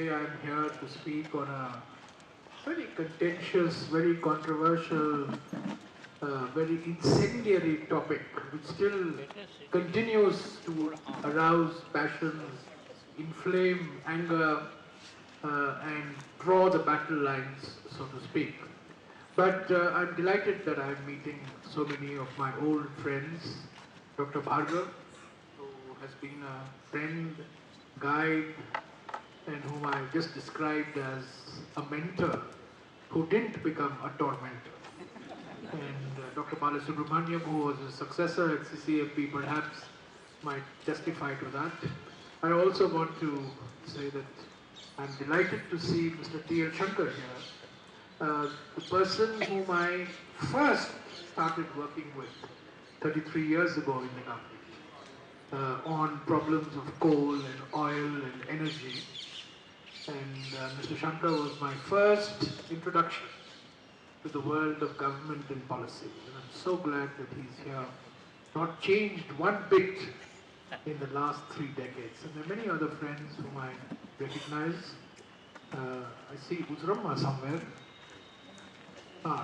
today I am here to speak on a very contentious, very controversial, very incendiary topic which still continues to arouse passions, inflame anger, and draw the battle lines, so to speak. But I'm delighted that I'm meeting so many of my old friends. Dr. Bhargav, who has been a friend, guide, and whom I just described as a mentor who didn't become a tormentor. And Dr. Balasubramaniam, who was his successor at CCFP, perhaps might testify to that. I also want to say that I'm delighted to see Mr. T.L. Shankar here, the person whom I first started working with 33 years ago in the government on problems of coal and oil and energy. And Mr. Shankar was my first introduction to the world of government and policy. And I'm so glad that he's here, not changed one bit in the last 3 decades. And there are many other friends whom I recognize. I see Uzramma somewhere.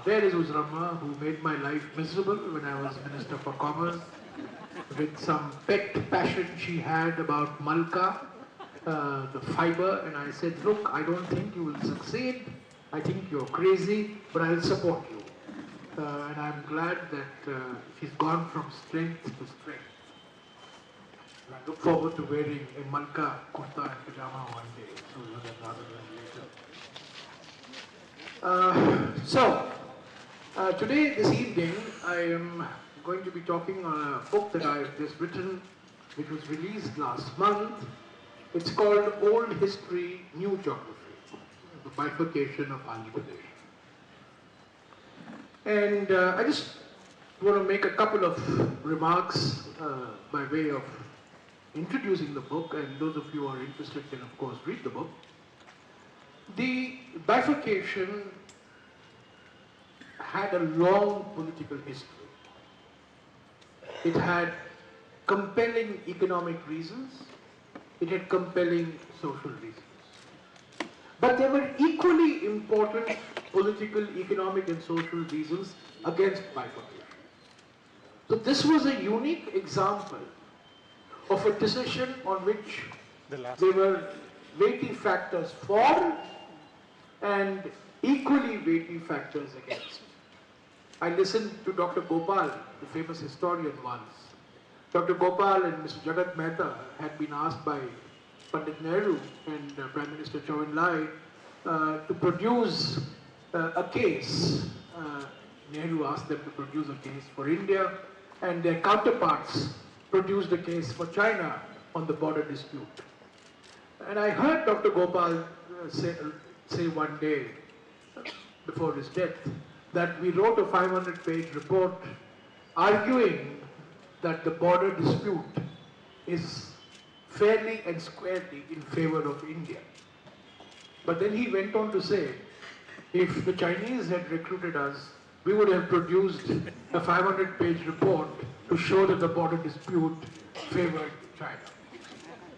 There is Uzramma, who made my life miserable when I was Minister for Commerce, with some pet passion she had about Malka, the fiber, and I said, look, I don't think you will succeed, I think you're crazy, but I'll support you. And I'm glad that she's gone from strength to strength. And I look forward to wearing a Malka kurta and pajama one day, sooner than rather than later. Today, this evening, I am going to be talking on a book that I have just written, which was released last month. It's called Old History, New Geography, the bifurcation of Andhra Pradesh. And I just want to make a couple of remarks by way of introducing the book, and those of you who are interested can, of course, read the book. The bifurcation had a long political history. It had compelling economic reasons. It had compelling social reasons. But there were equally important political, economic, and social reasons against bifurcation. So this was a unique example of a decision on which there were weighty factors for and equally weighty factors against. I listened to Dr. Gopal, the famous historian, once. Dr. Gopal and Mr. Jagat Mehta had been asked by Pandit Nehru and Prime Minister Chou En-lai to produce a case. Nehru asked them to produce a case for India, and their counterparts produced a case for China on the border dispute. And I heard Dr. Gopal say one day, before his death, that we wrote a 500-page report arguing that the border dispute is fairly and squarely in favor of India. But then he went on to say, if the Chinese had recruited us, we would have produced a 500-page report to show that the border dispute favored China.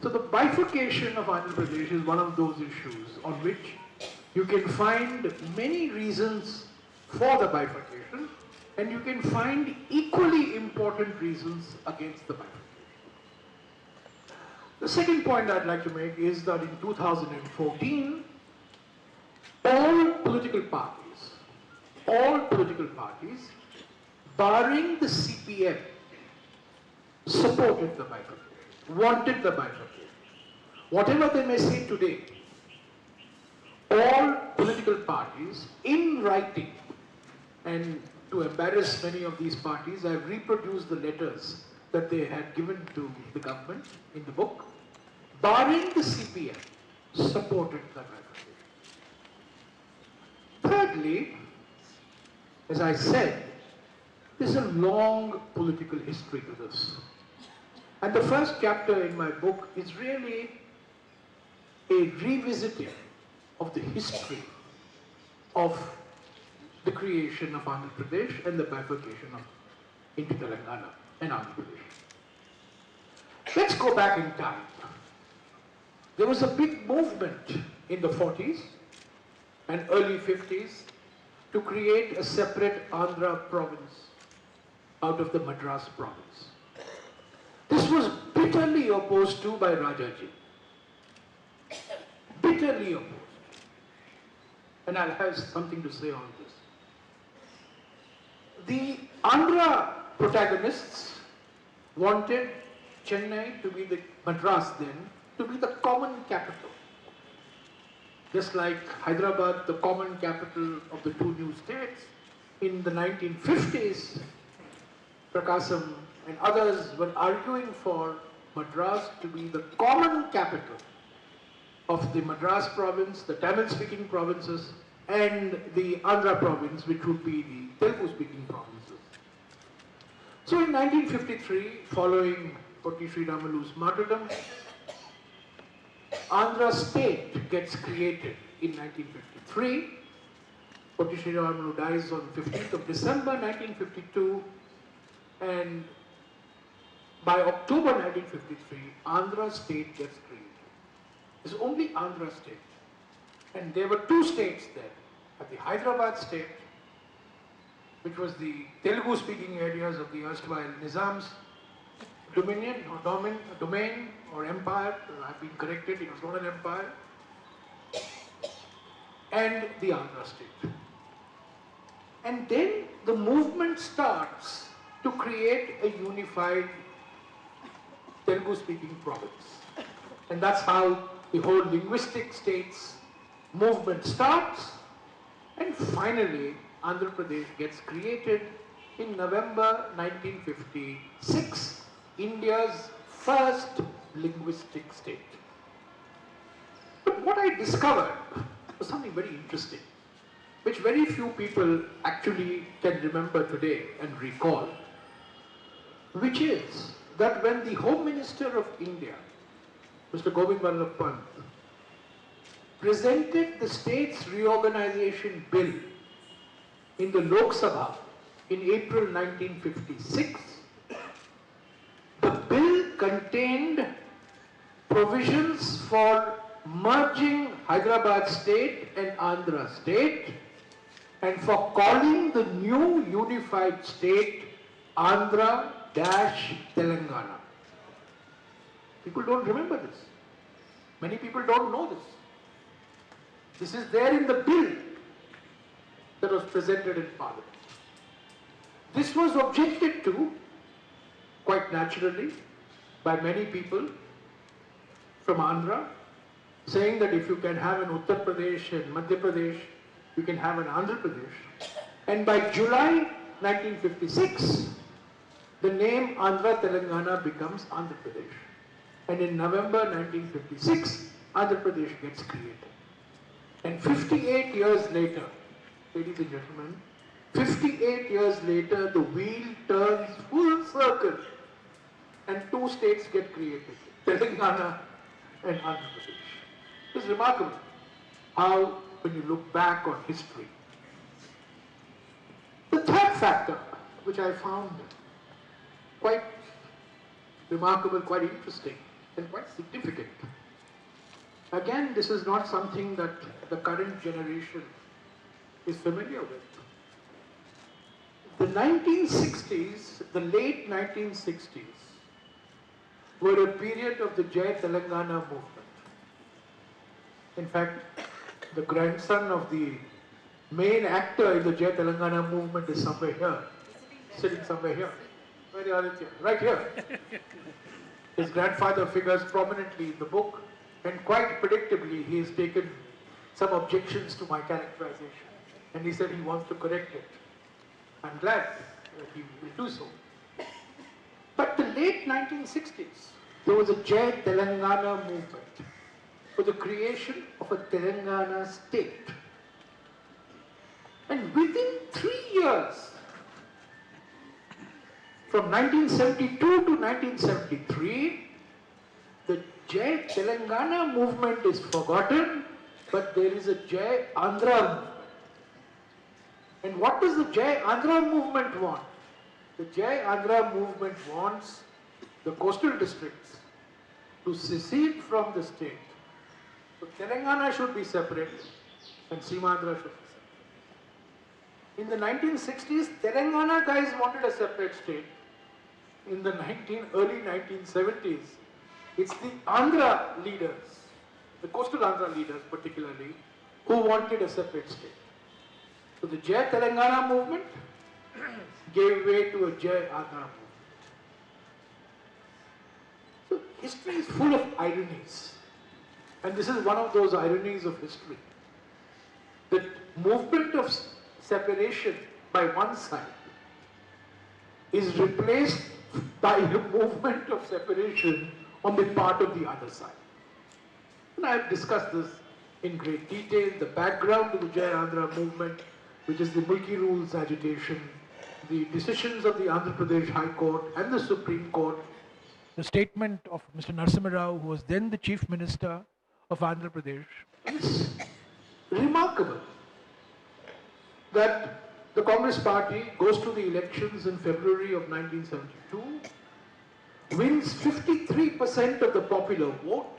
So the bifurcation of Andhra Pradesh is one of those issues on which you can find many reasons for the bifurcation, and you can find equally important reasons against the bifurcation. The second point I'd like to make is that in 2014, all political parties, barring the CPM, supported the bifurcation, wanted the bifurcation. Whatever they may say today, all political parties in writing, and to embarrass many of these parties, I've reproduced the letters that they had given to the government in the book, barring the CPM, supported the bifurcation. Thirdly, as I said, there's a long political history to this. And the first chapter in my book is really a revisiting of the history of the creation of Andhra Pradesh and the bifurcation of into Telangana and Andhra Pradesh. Let's go back in time. there was a big movement in the 40s and early 50s to create a separate Andhra province out of the Madras province. This was bitterly opposed to by Rajaji. Bitterly opposed. And I'll have something to say on this. The Andhra protagonists wanted Chennai to be the, Madras then, to be the common capital. Just like Hyderabad, the common capital of the two new states, in the 1950s, Prakasam and others were arguing for Madras to be the common capital of the Madras province, the Tamil-speaking provinces, and the Andhra province, which would be the Telugu-speaking provinces. So in 1953, following Potti Sriramalu's martyrdom, Andhra state gets created in 1953. Potti Sriramalu dies on 15th of December 1952, and by October 1953, Andhra state gets created. It's only Andhra state. And there were two states there. The Hyderabad state, which was the Telugu-speaking areas of the erstwhile Nizam's dominion or domain or empire. I've been corrected, it was not an empire. And the Andhra state. And then the movement starts to create a unified Telugu-speaking province. And that's how the whole linguistic states movement starts. And finally, Andhra Pradesh gets created in November 1956, India's first linguistic state. But what I discovered was something very interesting, which very few people actually can remember today and recall, which is that when the Home Minister of India, Mr. Govind Vallabh Pant, presented the state's reorganization bill in the Lok Sabha in April 1956, the bill contained provisions for merging Hyderabad state and Andhra state and for calling the new unified state Andhra-Telangana. People don't remember this. Many people don't know this. This is there in the bill that was presented in Parliament. This was objected to, quite naturally, by many people from Andhra, saying that if you can have an Uttar Pradesh and Madhya Pradesh, you can have an Andhra Pradesh. And by July 1956, the name Andhra Telangana becomes Andhra Pradesh. And in November 1956, Andhra Pradesh gets created. And 58 years later, ladies and gentlemen, 58 years later, the wheel turns full circle and two states get created, Telangana and Andhra Pradesh. It's remarkable how, when you look back on history. The third factor, which I found quite remarkable, quite interesting, and quite significant. Again, this is not something that the current generation is familiar with. The 1960s, the late 1960s, were a period of the Jai Telangana movement. In fact, the grandson of the main actor in the Jai Telangana movement is somewhere here, sitting somewhere here. Where are you? Right here. His grandfather figures prominently in the book, and quite predictably he has taken some objections to my characterization, and he said he wants to correct it. I'm glad that he will do so. But the late 1960s, there was a Jai Telangana movement for the creation of a Telangana state. And within 3 years, from 1972 to 1973, the Jai Telangana movement is forgotten, but there is a Jai Andhra movement. And what does the Jai Andhra movement want? The Jai Andhra movement wants the coastal districts to secede from the state So Telangana should be separate and Simandra should be separate. In the 1960s, Telangana guys wanted a separate state. In the early 1970s, it's the Andhra leaders, the coastal Andhra leaders particularly, who wanted a separate state. So the Jai Telangana movement gave way to a Jai Andhra movement. So history is full of ironies. And this is one of those ironies of history. The movement of separation by one side is replaced by a movement of separation on the part of the other side. And I have discussed this in great detail, the background to the Jai Andhra movement, which is the Mulki Rules agitation, the decisions of the Andhra Pradesh High Court and the Supreme Court, the statement of Mr. Narasimha Rao, who was then the Chief Minister of Andhra Pradesh. It's remarkable that the Congress party goes to the elections in February of 1972, wins 53% of the popular vote,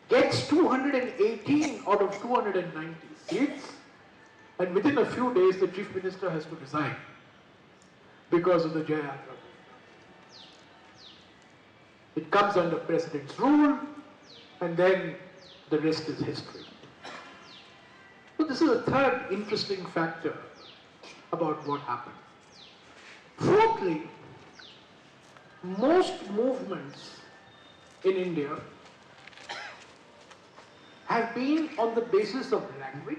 gets 218 out of 290 seats, and within a few days the Chief Minister has to resign because of the Jai Andhra. It comes under President's rule, and then the rest is history. So this is a third interesting factor about what happened. Fourthly, most movements in India have been on the basis of language,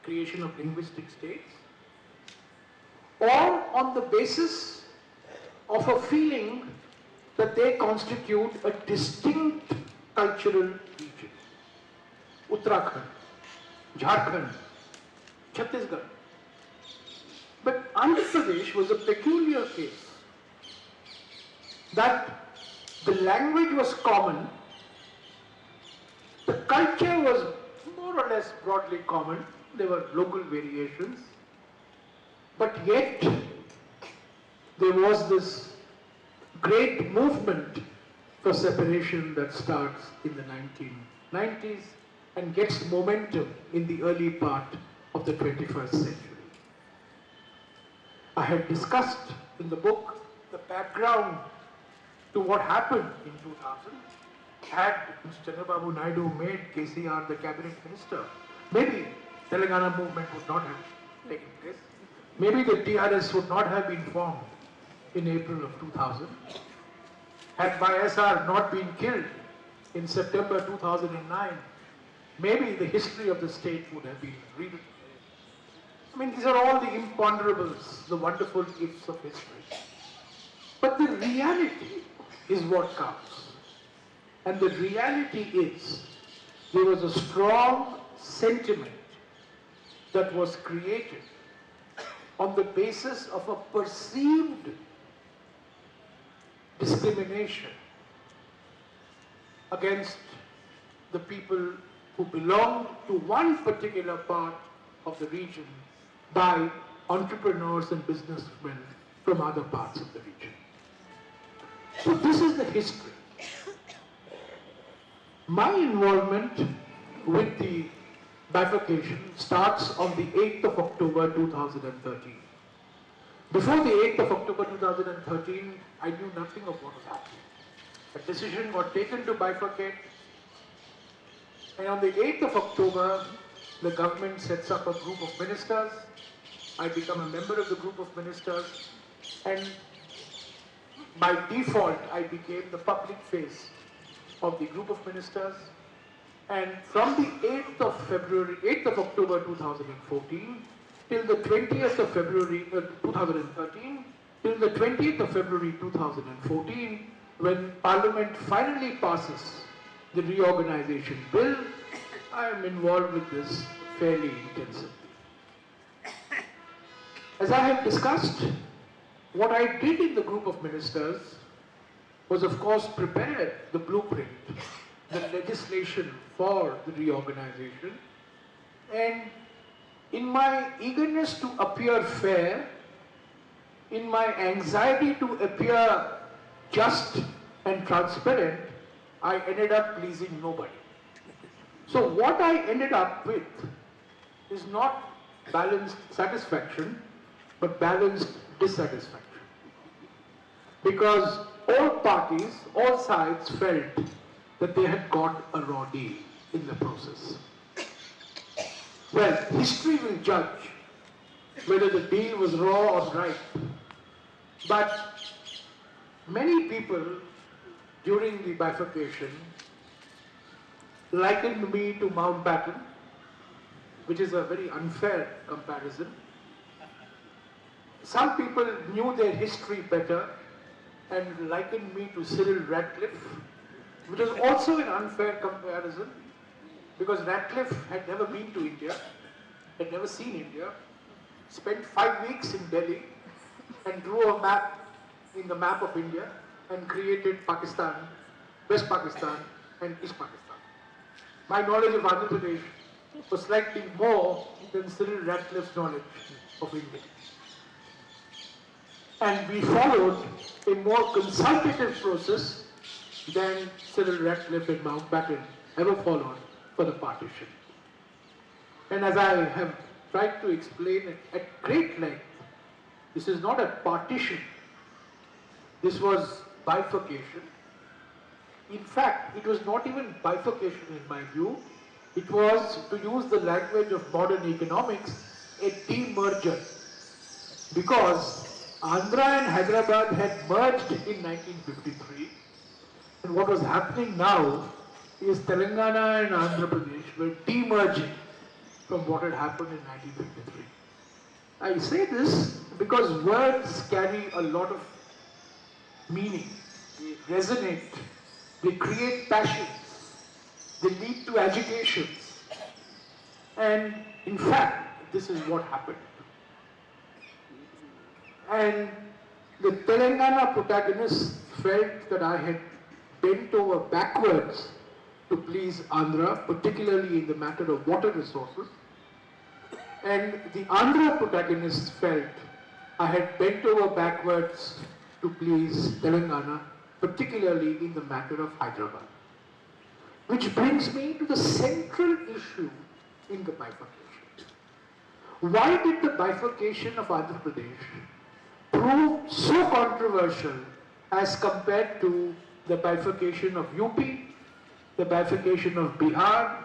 creation of linguistic states, or on the basis of a feeling that they constitute a distinct cultural region. Uttarakhand, Jharkhand, Chhattisgarh. But Andhra Pradesh was a peculiar case. That the language was common, the culture was more or less broadly common, there were local variations, but yet there was this great movement for separation that starts in the 1990s and gets momentum in the early part of the 21st century. I had discussed in the book the background to what happened in 2000. Had Mr. Chandrababu Naidu made KCR the cabinet minister, maybe Telangana movement would not have taken place. Maybe the TRS would not have been formed in April of 2000. Had YSR not been killed in September 2009, maybe the history of the state would have been rewritten. I mean, these are all the imponderables, the wonderful ifs of history. But the reality is what counts. And the reality is there was a strong sentiment that was created on the basis of a perceived discrimination against the people who belong to one particular part of the region by entrepreneurs and businessmen from other parts of the region. So this is the history. My involvement with the bifurcation starts on the 8th of October 2013. Before the 8th of October 2013, I knew nothing of what was happening. A decision got taken to bifurcate, and on the 8th of October, the government sets up a group of ministers. I become a member of the group of ministers, and by default, I became the public face of the group of ministers. And from the 8th of October 2014 till the 20th of February 2013, till the 20th of February 2014, when Parliament finally passes the reorganization bill, I am involved with this fairly intensively. As I have discussed, what I did in the group of ministers was, of course, prepare the blueprint, the legislation for the reorganization, and in my eagerness to appear fair, in my anxiety to appear just and transparent, I ended up pleasing nobody. So what I ended up with is not balanced satisfaction, but balanced dissatisfaction. Because all parties, all sides felt that they had got a raw deal in the process. Well, history will judge whether the deal was raw or right. But many people during the bifurcation likened me to Mountbatten, which is a very unfair comparison. Some people knew their history better and likened me to Cyril Ratcliffe, which is also an unfair comparison because Ratcliffe had never been to India, had never seen India, spent 5 weeks in Delhi and drew a map in the map of India and created Pakistan, West Pakistan and East Pakistan. My knowledge of Andhra Pradesh was slightly more than Cyril Ratcliffe's knowledge of India. And we followed a more consultative process than Cyril Ratcliffe and Mountbatten ever followed for the partition. And as I have tried to explain at great length, this is not a partition, this was bifurcation. In fact, it was not even bifurcation in my view, it was, to use the language of modern economics, a demerger. Because Andhra and Hyderabad had merged in 1953, and what was happening now is Telangana and Andhra Pradesh were demerging from what had happened in 1953. I say this because words carry a lot of meaning, they resonate, they create passions, they lead to agitations, and in fact, this is what happened. And the Telangana protagonists felt that I had bent over backwards to please Andhra, particularly in the matter of water resources. And the Andhra protagonists felt I had bent over backwards to please Telangana, particularly in the matter of Hyderabad. Which brings me to the central issue in the bifurcation. Why did the bifurcation of Andhra Pradesh prove so controversial as compared to the bifurcation of UP, the bifurcation of Bihar,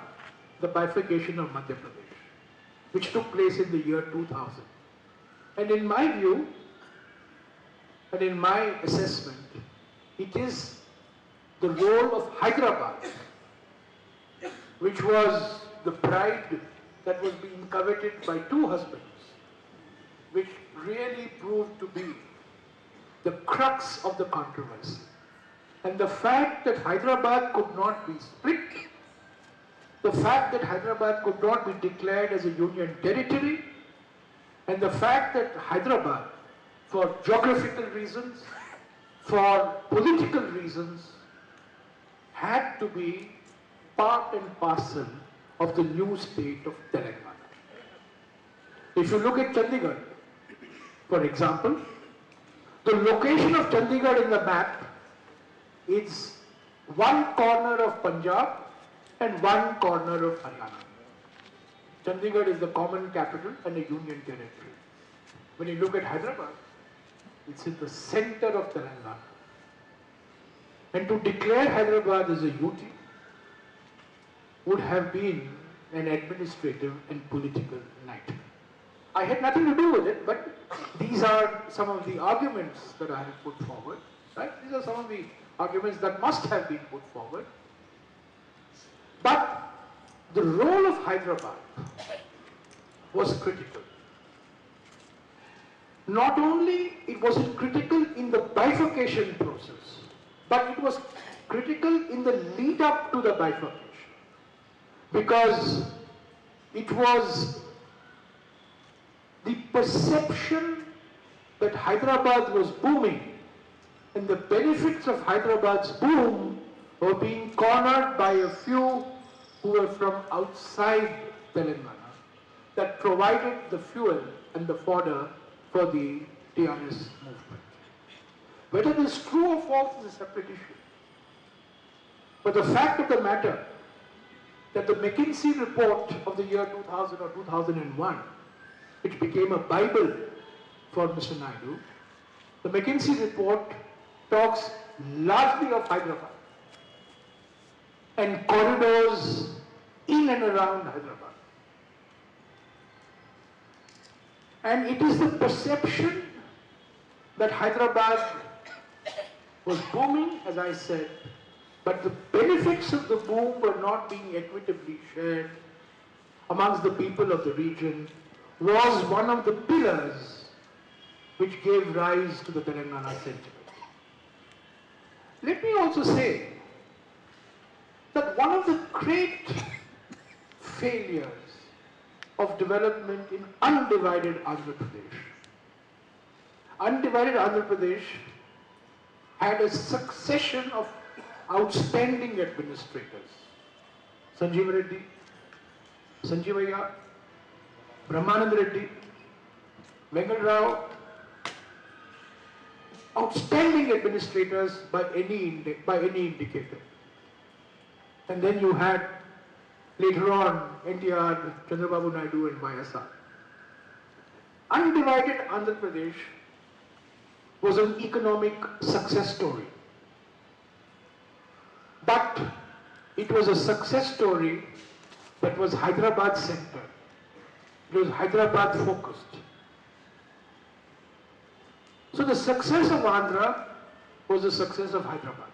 the bifurcation of Madhya Pradesh, which took place in the year 2000. And in my view, and in my assessment, it is the role of Hyderabad, which was the bride that was being coveted by two husbands, which really proved to be the crux of the controversy. And the fact that Hyderabad could not be split, the fact that Hyderabad could not be declared as a union territory, and the fact that Hyderabad, for geographical reasons, for political reasons, had to be part and parcel of the new state of Telangana. If you look at Chandigarh, for example, the location of Chandigarh in the map is one corner of Punjab and one corner of Haryana. Chandigarh is the common capital and a union territory. When you look at Hyderabad, it's in the center of Telangana. And to declare Hyderabad as a UT would have been an administrative and political nightmare. I had nothing to do with it, but these are some of the arguments that I have put forward. Right? These are some of the arguments that must have been put forward. But the role of Hyderabad was critical. Not only it wasn't critical in the bifurcation process, but it was critical in the lead up to the bifurcation. Because it was the perception that Hyderabad was booming and the benefits of Hyderabad's boom were being cornered by a few who were from outside Telangana that provided the fuel and the fodder for the TRS movement. Whether this is true or false is a separate issue. But the fact of the matter that the McKinsey report of the year 2000 or 2001, which became a Bible for Mr. Naidu, the McKinsey report talks largely of Hyderabad and corridors in and around Hyderabad. And it is the perception that Hyderabad was booming, as I said, but the benefits of the boom were not being equitably shared amongst the people of the region, was one of the pillars which gave rise to the Telangana sentiment. Let me also say that one of the great failures of development in undivided Andhra Pradesh had a succession of outstanding administrators. Sanjeev Reddy, Sanjeevaya, Brahmanand Reddy, Vengal Rao, outstanding administrators by any indicator. And then you had later on NTR, Chandrababu Naidu and YSR. Undivided Andhra Pradesh was an economic success story. But it was a success story that was Hyderabad centered. It was Hyderabad focused. So the success of Andhra was the success of Hyderabad.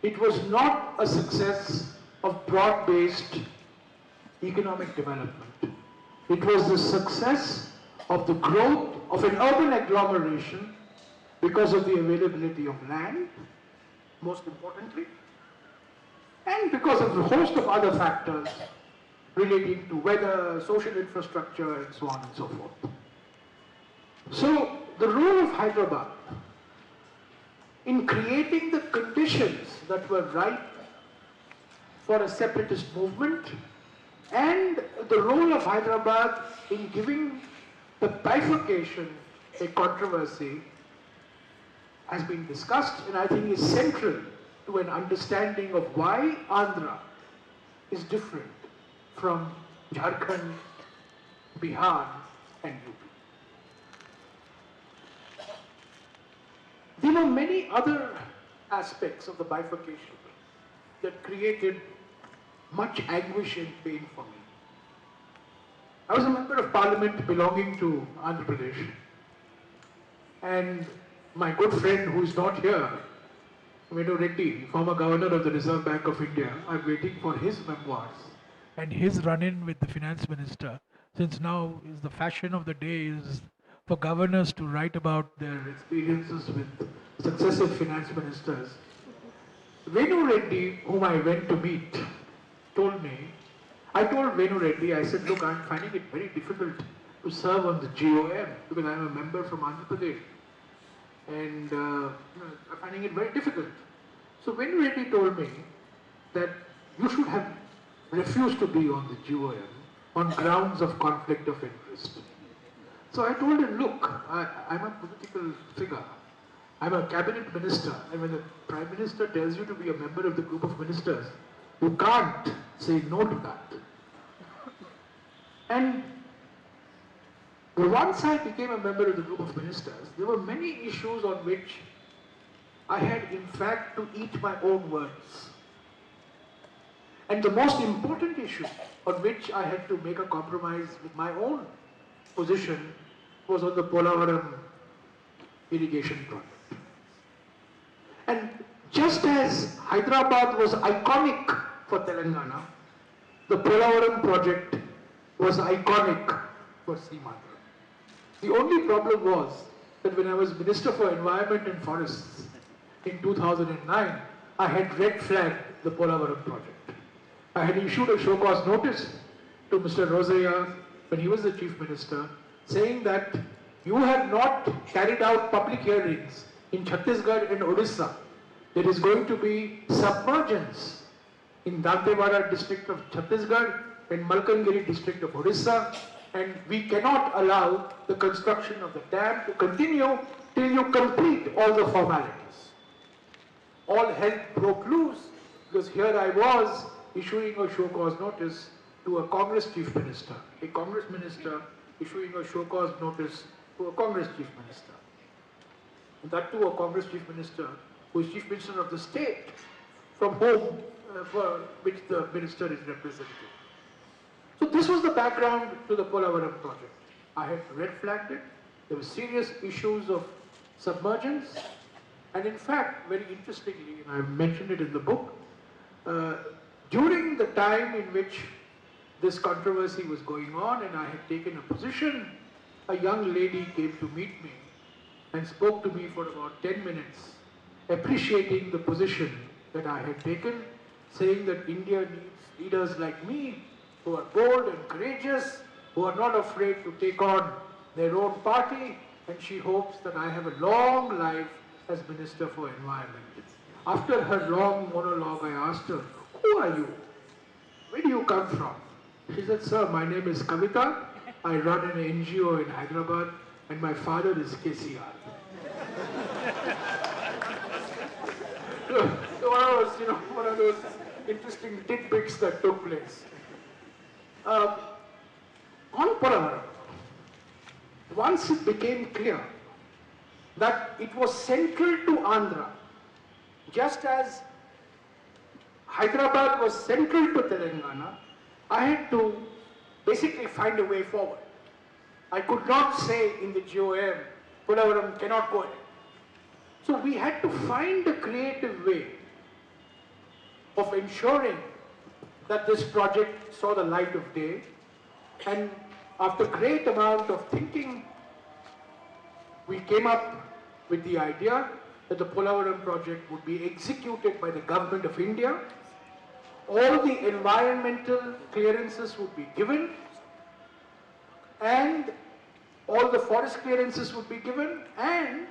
It was not a success of broad-based economic development. It was the success of the growth of an urban agglomeration because of the availability of land, most importantly, and because of a host of other factors relating to weather, social infrastructure, and so on and so forth. So, the role of Hyderabad in creating the conditions that were ripe for a separatist movement, and the role of Hyderabad in giving the bifurcation a controversy has been discussed, and I think is central to an understanding of why Andhra is different from Jharkhand, Bihar and UP. There were many other aspects of the bifurcation that created much anguish and pain for me. I was a member of parliament belonging to Andhra Pradesh, and my good friend who is not here, Venu Reddy, former governor of the Reserve Bank of India, I'm waiting for his memoirs and his run-in with the finance minister, since now is the fashion of the day is for governors to write about their experiences with successive finance ministers. Venu Reddy, whom I went to meet, told me, I told Venu Reddy, I said, look, I'm finding it very difficult to serve on the GOM because I'm a member from Andhra Pradesh. And I'm finding it very difficult. So Venu Reddy told me that you should have refused to be on the GOM on grounds of conflict of interest. So I told him, look, I'm a political figure. I'm a cabinet minister, and when the Prime Minister tells you to be a member of the group of ministers, you can't say no to that. And once I became a member of the group of ministers, there were many issues on which I had in fact to eat my own words. And the most important issue on which I had to make a compromise with my own position was on the Polavaram irrigation project. And just as Hyderabad was iconic for Telangana, the Polavaram project was iconic for Seemantra. The only problem was that when I was Minister for Environment and Forests in 2009, I had red flagged the Polavaram project. I had issued a show cause notice to Mr. Rosaya when he was the Chief Minister, saying that you have not carried out public hearings in Chhattisgarh and Odisha. There is going to be submergence in Dantewada district of Chhattisgarh and Malkangiri district of Odisha, and we cannot allow the construction of the dam to continue till you complete all the formalities. all hell broke loose, because here I was issuing a show cause notice to a Congress chief minister, a Congress minister issuing a show cause notice to a Congress chief minister. And that too a Congress chief minister who is chief minister of the state from whom, for which the minister is representing. So this was the background to the Polavaram project. I had red flagged it. There were serious issues of submergence. And in fact, very interestingly, and I've mentioned it in the book, during the time in which this controversy was going on and I had taken a position, a young lady came to meet me and spoke to me for about 10 minutes, appreciating the position that I had taken, saying that India needs leaders like me who are bold and courageous, who are not afraid to take on their own party, and she hopes that I have a long life as Minister for Environment. After her long monologue, I asked her, "Who are you? Where do you come from?" She said, "Sir, my name is Kavita. I run an NGO in Hyderabad, and my father is KCR." So one of those interesting tidbits that took place. On Polavaram, once it became clear that it was central to Andhra, just as Hyderabad was central to Telangana, I had to basically find a way forward. I could not say in the GOM, Polavaram cannot go ahead. So we had to find a creative way of ensuring that this project saw the light of day. And after great amount of thinking, we came up with the idea that the Polavaram project would be executed by the Government of India. All the environmental clearances would be given, and all the forest clearances would be given, and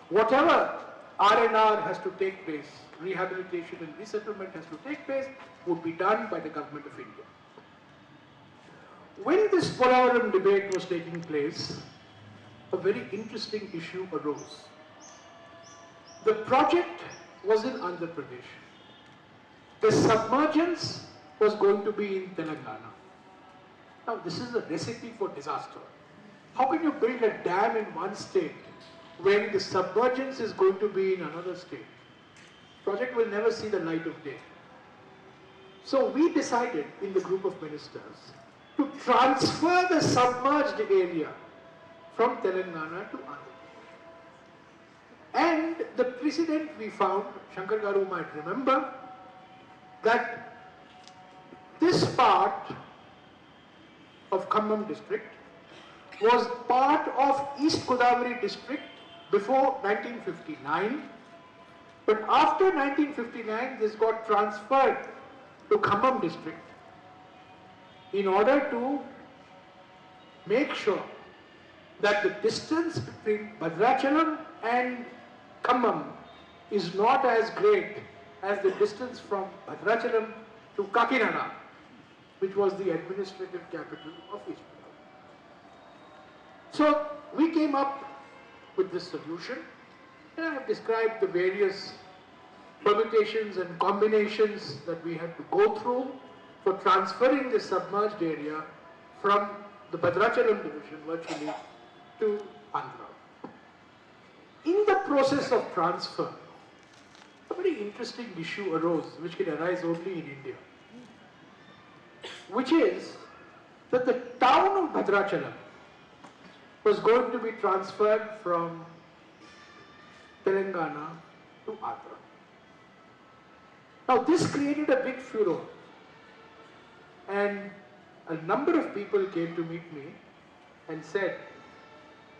whatever R&R has to take place, rehabilitation and resettlement has to take place, would be done by the Government of India. When this Polavaram debate was taking place, a very interesting issue arose. The project was in Andhra Pradesh. The submergence was going to be in Telangana. Now this is a recipe for disaster. How can you build a dam in one state when the submergence is going to be in another state? Project will never see the light of day. So we decided in the group of ministers to transfer the submerged area from Telangana to Andhra. And the precedent we found, Shankar Garu might remember, that this part of Khammam district was part of East Godavari district before 1959, but after 1959 this got transferred to Khammam district in order to make sure that the distance between Bhadrachalam and Khammam is not as great as the distance from Bhadrachalam to Kakinada, which was the administrative capital of East Bengal. So we came up with this solution, and I have described the various permutations and combinations that we had to go through for transferring the submerged area from the Bhadrachalam division virtually to Andhra. In the process of transfer, a very interesting issue arose, which can arise only in India, which is that the town of Bhadrachalam was going to be transferred from Telangana to Andhra. Now this created a big furor, and a number of people came to meet me and said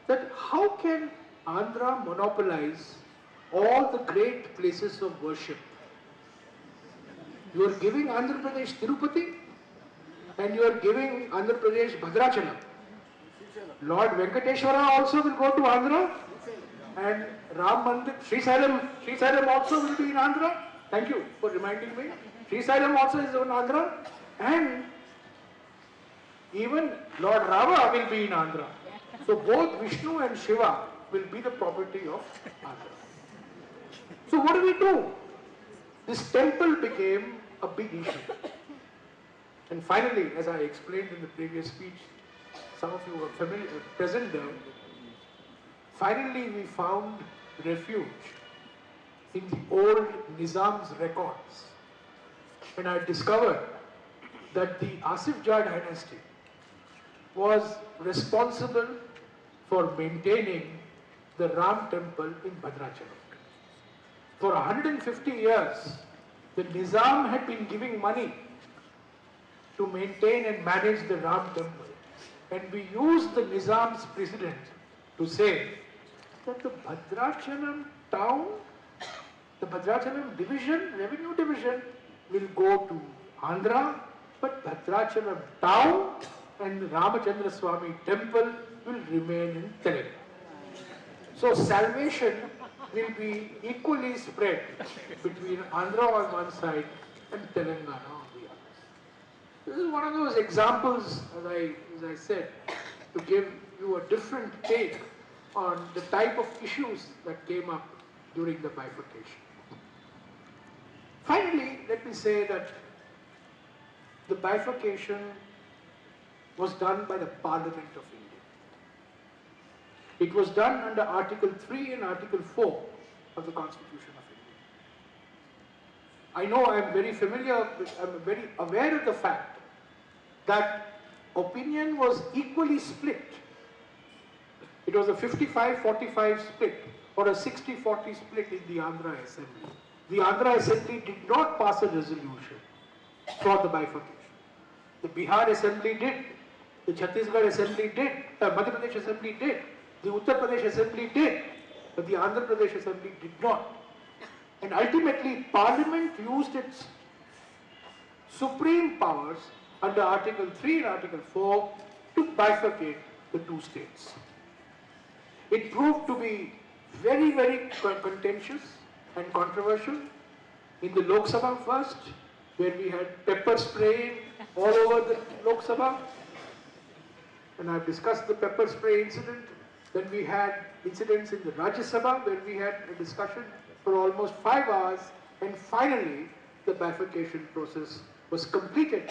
that how can Andhra monopolize all the great places of worship? You are giving Andhra Pradesh Tirupati and you are giving Andhra Pradesh Bhadrachalam. Lord Venkateshwara also will go to Andhra, and Ram Mandir, Sri Sailam also will be in Andhra. Thank you for reminding me. Sri Sailam also is in Andhra, and even Lord Rama will be in Andhra. So both Vishnu and Shiva will be the property of Andhra. So what do? This temple became a big issue. And finally, as I explained in the previous speech, some of you were present there, finally we found refuge in the old Nizam's records. And I discovered that the Asif Jah dynasty was responsible for maintaining the Ram temple in Bhadrachalam. For 150 years, the Nizam had been giving money to maintain and manage the Ram temple. And we used the Nizam's precedent to say that the Bhadrachalam town, the Bhadrachalam division, revenue division, will go to Andhra, but Bhadrachalam town and the Ramachandra Swami temple will remain in Telangana. So salvation will be equally spread between Andhra on one side and Telangana on the other. This is one of those examples, as I said, to give you a different take on the type of issues that came up during the bifurcation. Finally, let me say that the bifurcation was done by the Parliament of India. It was done under Article 3 and Article 4 of the Constitution of India. I know I'm very aware of the fact that opinion was equally split. It was a 55-45 split or a 60-40 split in the Andhra Assembly. The Andhra Assembly did not pass a resolution for the bifurcation. The Bihar Assembly did, the Chhattisgarh Assembly did, Madhya Pradesh Assembly did, the Uttar Pradesh Assembly did, but the Andhra Pradesh Assembly did not. And ultimately, Parliament used its supreme powers under Article 3 and Article 4 to bifurcate the two states. It proved to be very, very contentious and controversial in the Lok Sabha first, where we had pepper spraying all over the Lok Sabha. And I've discussed the pepper spray incident. Then we had incidents in the Rajya Sabha, where we had a discussion for almost 5 hours. And finally, the bifurcation process was completed.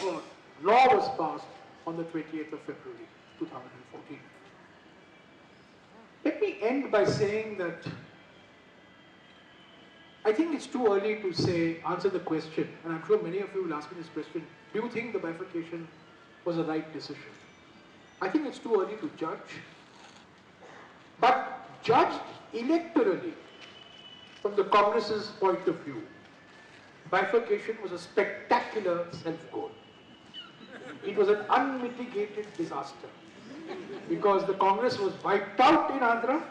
Law was passed on the 28th of February, 2014. Let me end by saying that I think it's too early to answer the question, and I'm sure many of you will ask me this question, do you think the bifurcation was a right decision? I think it's too early to judge, but judged electorally from the Congress's point of view, bifurcation was a spectacular self-goal. It was an unmitigated disaster because the Congress was wiped out in Andhra,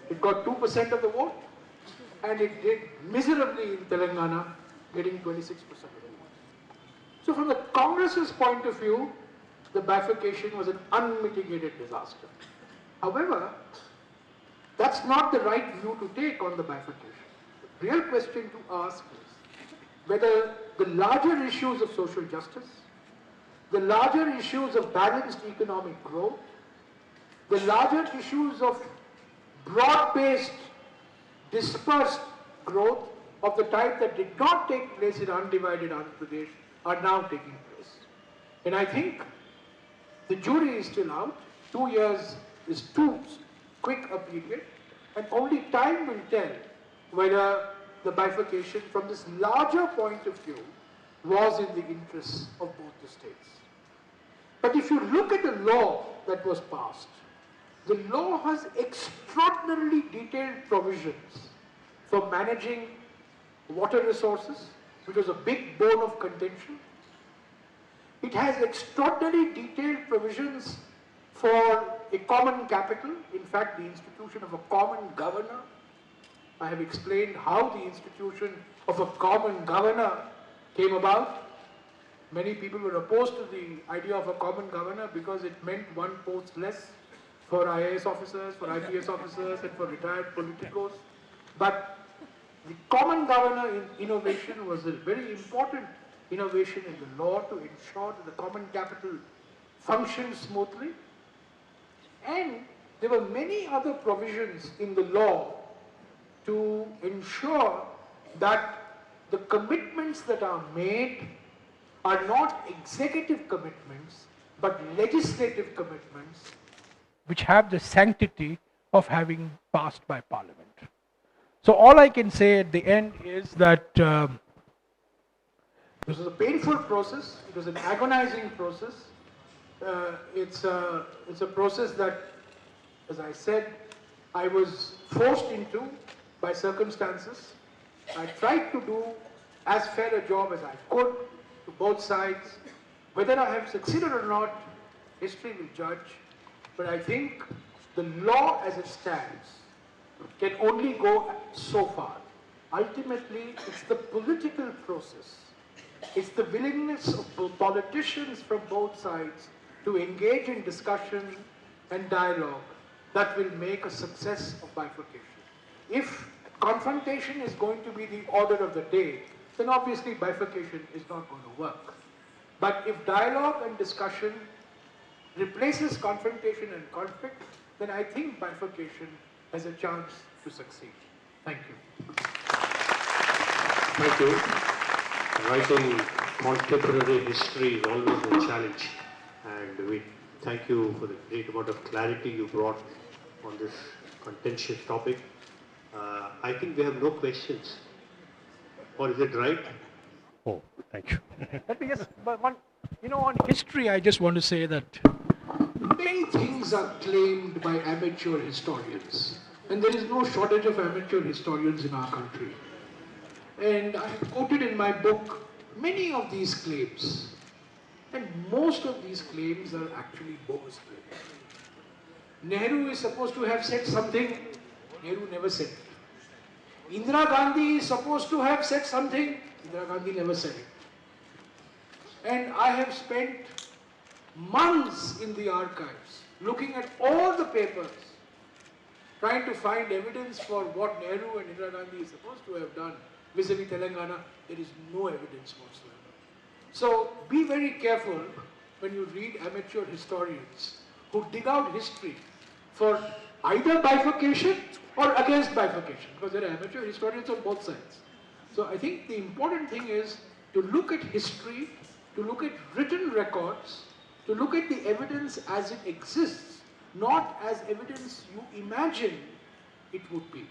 it got 2% of the vote, and it did miserably in Telangana, getting 26% of the vote. So from the Congress's point of view, the bifurcation was an unmitigated disaster. However, that's not the right view to take on the bifurcation. The real question to ask is whether the larger issues of social justice, the larger issues of balanced economic growth, the larger issues of broad-based dispersed growth of the type that did not take place in undivided Andhra Pradesh are now taking place. And I think the jury is still out. 2 years is too quick a period, and only time will tell whether the bifurcation from this larger point of view was in the interests of both the states. But if you look at the law that was passed, the law has extraordinarily detailed provisions for managing water resources, which was a big bone of contention. It has extraordinarily detailed provisions for a common capital, in fact the institution of a common governor. I have explained how the institution of a common governor came about. Many people were opposed to the idea of a common governor because it meant one post less for IAS officers, for IPS officers, and for retired politicos. But the common governor innovation was a very important innovation in the law to ensure that the common capital functioned smoothly. And there were many other provisions in the law to ensure that the commitments that are made are not executive commitments, but legislative commitments, which have the sanctity of having passed by Parliament. So all I can say at the end is that this was a painful process. It was an agonizing process. It's a process that, as I said, I was forced into by circumstances. I tried to do as fair a job as I could to both sides. Whether I have succeeded or not, history will judge. But I think the law as it stands can only go so far. Ultimately, it's the political process. It's the willingness of politicians from both sides to engage in discussion and dialogue that will make a success of bifurcation. If confrontation is going to be the order of the day, then obviously bifurcation is not going to work. But if dialogue and discussion replaces confrontation and conflict, then I think bifurcation has a chance to succeed. Thank you. Thank you. Writing contemporary history is always a challenge, and we thank you for the great amount of clarity you brought on this contentious topic. I think we have no questions. Or is it right? Oh, thank you. Let me just, but one, on history, I just want to say that many things are claimed by amateur historians, and there is no shortage of amateur historians in our country. And I have quoted in my book many of these claims, and most of these claims are actually bogus claims. Nehru is supposed to have said something, Nehru never said it. Indira Gandhi is supposed to have said something, Indira Gandhi never said it. And I have spent months in the archives looking at all the papers, trying to find evidence for what Nehru and Indira Gandhi is supposed to have done vis-a-vis Telangana. There is no evidence whatsoever. So be very careful when you read amateur historians who dig out history for either bifurcation or against bifurcation, because there are amateur historians on both sides. So I think the important thing is to look at history, to look at written records, to look at the evidence as it exists, not as evidence you imagine it would be.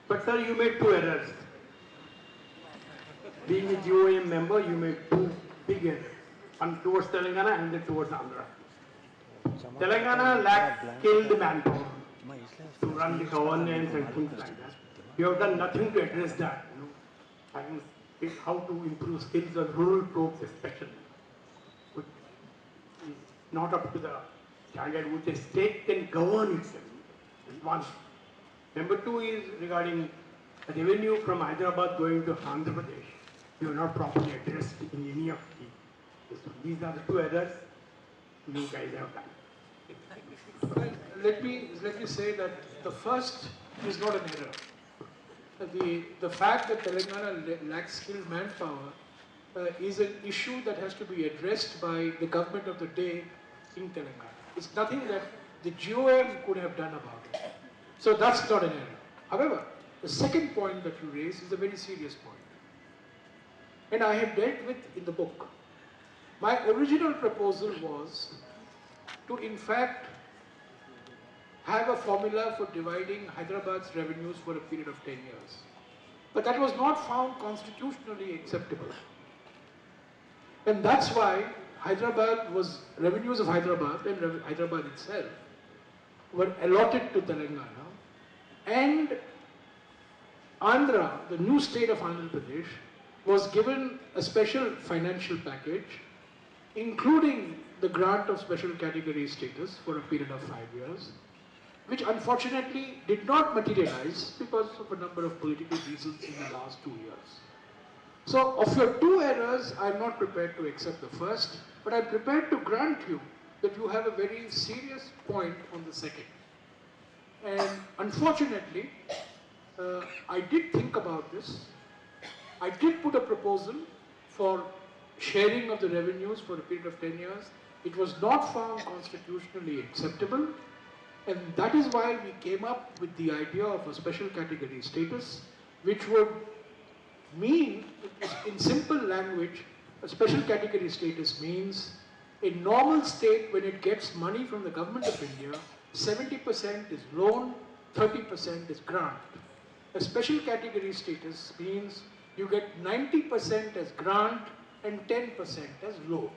But sir, you made two errors. Being a GOM member, you made two big errors. One towards Telangana and then towards Andhra. Telangana lacked skilled manpower to run the governance and things like that. You have done nothing to address that. And it's how to improve skills on rural probes especially, which is not up to the standard which a state can govern itself. One. Number two is regarding revenue from Hyderabad going to Andhra Pradesh. You are not properly addressed in any of these are the two errors you guys have done. Well, let me say that the first is not an error. The fact that Telangana lacks skilled manpower is an issue that has to be addressed by the government of the day in Telangana. It's nothing that the GOM could have done about it. So that's not an error. However, the second point that you raise is a very serious point. And I have dealt with in the book. My original proposal was to in fact have a formula for dividing Hyderabad's revenues for a period of 10 years. But that was not found constitutionally acceptable. And that's why revenues of Hyderabad and Hyderabad itself were allotted to Telangana, and Andhra, the new state of Andhra Pradesh, was given a special financial package, including the grant of special category status for a period of 5 years, which unfortunately did not materialize because of a number of political reasons in the last 2 years. So of your two errors, I'm not prepared to accept the first, but I'm prepared to grant you that you have a very serious point on the second. And unfortunately, I did think about this. I did put a proposal for sharing of the revenues for a period of 10 years. It was not found constitutionally acceptable, and that is why we came up with the idea of a special category status, which would mean, in simple language, a special category status means a normal state, when it gets money from the government of India, 70% is loan, 30% is grant. A special category status means you get 90% as grant and 10% as loan.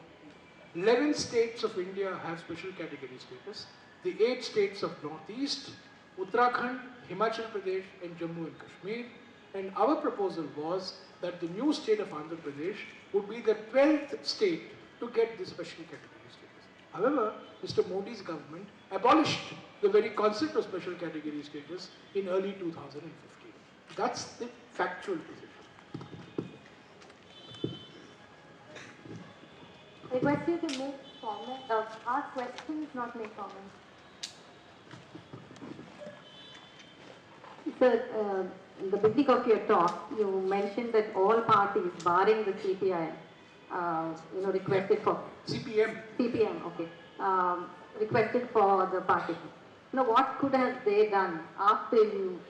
11 states of India have special category status. The 8 states of Northeast, Uttarakhand, Himachal Pradesh and Jammu and Kashmir. And our proposal was that the new state of Andhra Pradesh would be the 12th state to get this special category status. However, Mr. Modi's government abolished the very concept of special category status in early 2015. That's the factual position. I request you to make comment, ask questions, not make comments. Sir, in the beginning of your talk, you mentioned that all parties, barring the CPI, requested for CPM. CPM, okay, requested for the partition. Now, what could have they done after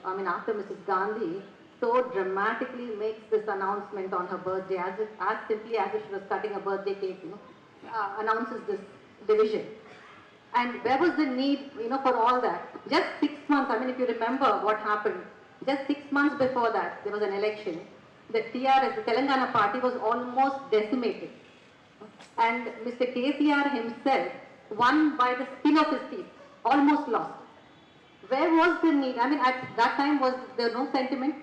after Mrs. Gandhi so dramatically makes this announcement on her birthday, as simply as if she was cutting a birthday cake, announces this division. And where was the need, for all that? Just 6 months, if you remember what happened, just 6 months before that, there was an election. The TRS, the Telangana party, was almost decimated. And Mr. KCR himself won by the skin of his teeth, almost lost. Where was the need? At that time, was there no sentiment?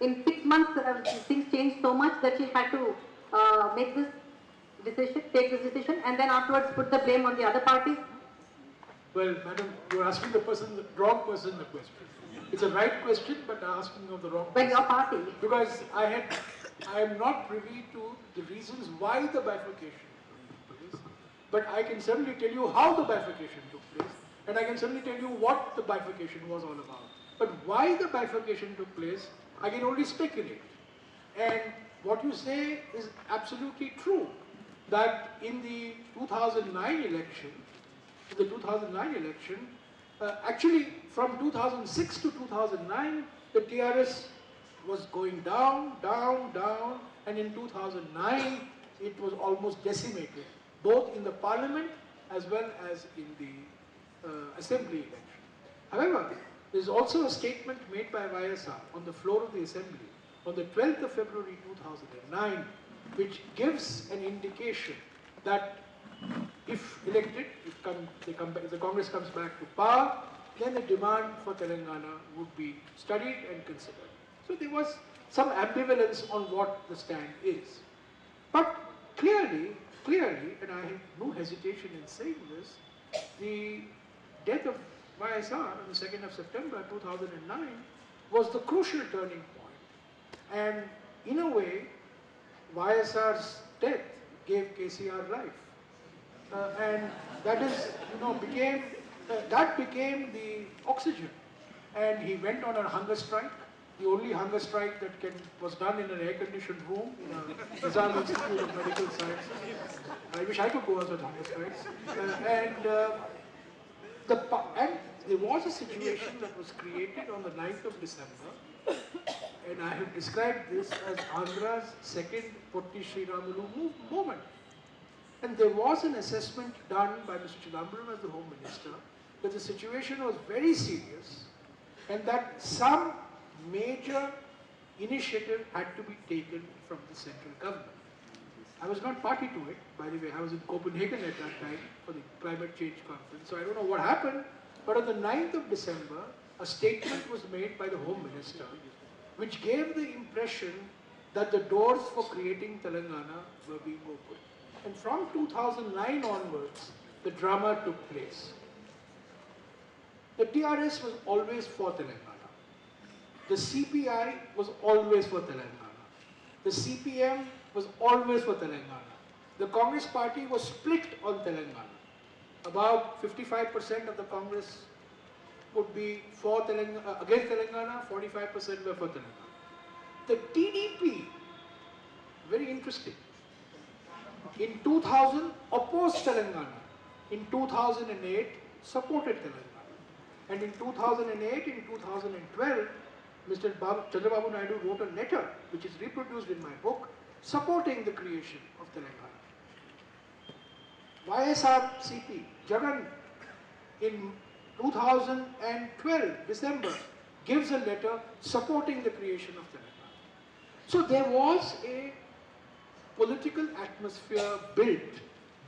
In 6 months, things changed so much that she had to take this decision, and then afterwards put the blame on the other parties. Well, madam, you're asking the wrong person the question. It's a right question, but asking of the wrong person. But your party. Because I am not privy to the reasons why the bifurcation took place, but I can certainly tell you how the bifurcation took place, and I can certainly tell you what the bifurcation was all about. But why the bifurcation took place, I can only speculate. And what you say is absolutely true, that in the 2009 election, actually from 2006 to 2009, the TRS was going down, and in 2009, it was almost decimated, both in the parliament as well as in the assembly election. However, there is also a statement made by YSR on the floor of the assembly on the 12th of February 2009, which gives an indication that if elected, if the Congress comes back to power, then the demand for Telangana would be studied and considered. So there was some ambivalence on what the stand is. But clearly, and I have no hesitation in saying this, the death of YSR on the 2nd of September 2009 was the crucial turning point. And in a way, YSR's death gave KCR life. And that is, became the oxygen. And he went on a hunger strike, the only hunger strike that was done in an air-conditioned room in a Nizam Institute of Medical Sciences. I wish I could go on such hunger strikes. And there was a situation that was created on the 9th of December, and I have described this as Andhra's second Potti Sriramulu movement. And there was an assessment done by Mr. Chidambaram as the Home Minister that the situation was very serious and that some major initiative had to be taken from the central government. I was not party to it, by the way. I was in Copenhagen at that time for the climate change conference, so I don't know what happened. But on the 9th of December, a statement was made by the Home Minister which gave the impression that the doors for creating Telangana were being opened. And from 2009 onwards, the drama took place. The TRS was always for Telangana. The CPI was always for Telangana. The CPM was always for Telangana. The Congress party was split on Telangana. About 55% of the Congress would be for Telangana, against Telangana, 45% were for Telangana. The TDP, very interesting, in 2000 opposed Telangana, in 2008 supported Telangana, and in 2008, in 2012, Mr. Chandrababu Naidu wrote a letter, which is reproduced in my book, supporting the creation of Telangana. YSRCP, Jagan, in 2012, December, gives a letter supporting the creation of Telangana. So there was a political atmosphere built,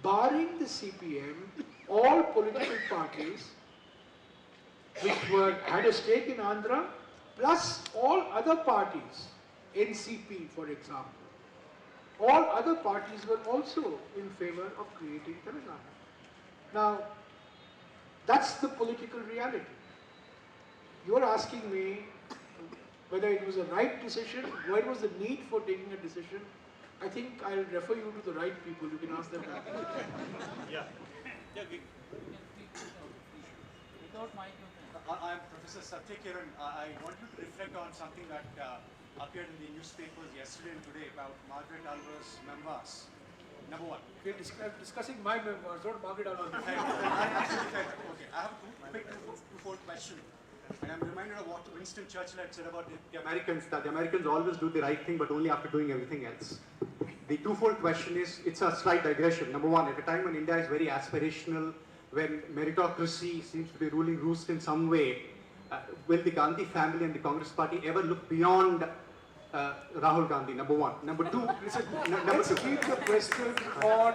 barring the CPM, all political parties which had a stake in Andhra, plus all other parties, NCP for example. All other parties were also in favor of creating Telangana. Now, that's the political reality. You are asking me whether it was a right decision, where was the need for taking a decision. I think I'll refer you to the right people. You can ask them that. I'm Professor Satyakiran. I want you to reflect on something that appeared in the newspapers yesterday and today about Margaret Alvar's memoirs. Number one. We're discussing my memoirs, not Margaret Alvar's. Okay, I have a twofold question. And I'm reminded of what Winston Churchill had said about the Americans, that the Americans always do the right thing, but only after doing everything else. The twofold question is, it's a slight digression. Number one, at a time when India is very aspirational, when meritocracy seems to be ruling roost in some way, will the Gandhi family and the Congress party ever look beyond Rahul Gandhi? Number one. Number two, Let's keep the question on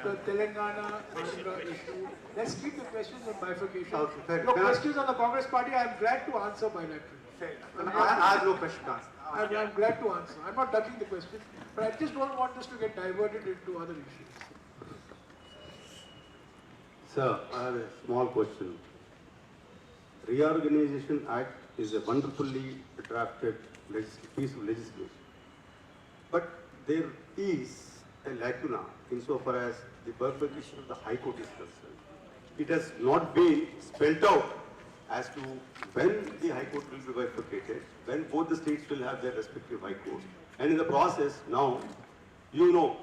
the Telangana Andhra issue. Let's keep the questions on bifurcation. Okay, Your questions on the Congress party, I am glad to answer bilaterally. I have no question to answer. I'm glad to answer. I'm not ducking the question, but I just don't want this to get diverted into other issues. Sir, I have a small question. Reorganization Act is a wonderfully drafted piece of legislation. But there is a lacuna insofar as the bifurcation of the High Court is concerned. It has not been spelled out as to when the High Court will be bifurcated, when both the states will have their respective High Courts. And in the process, now, you know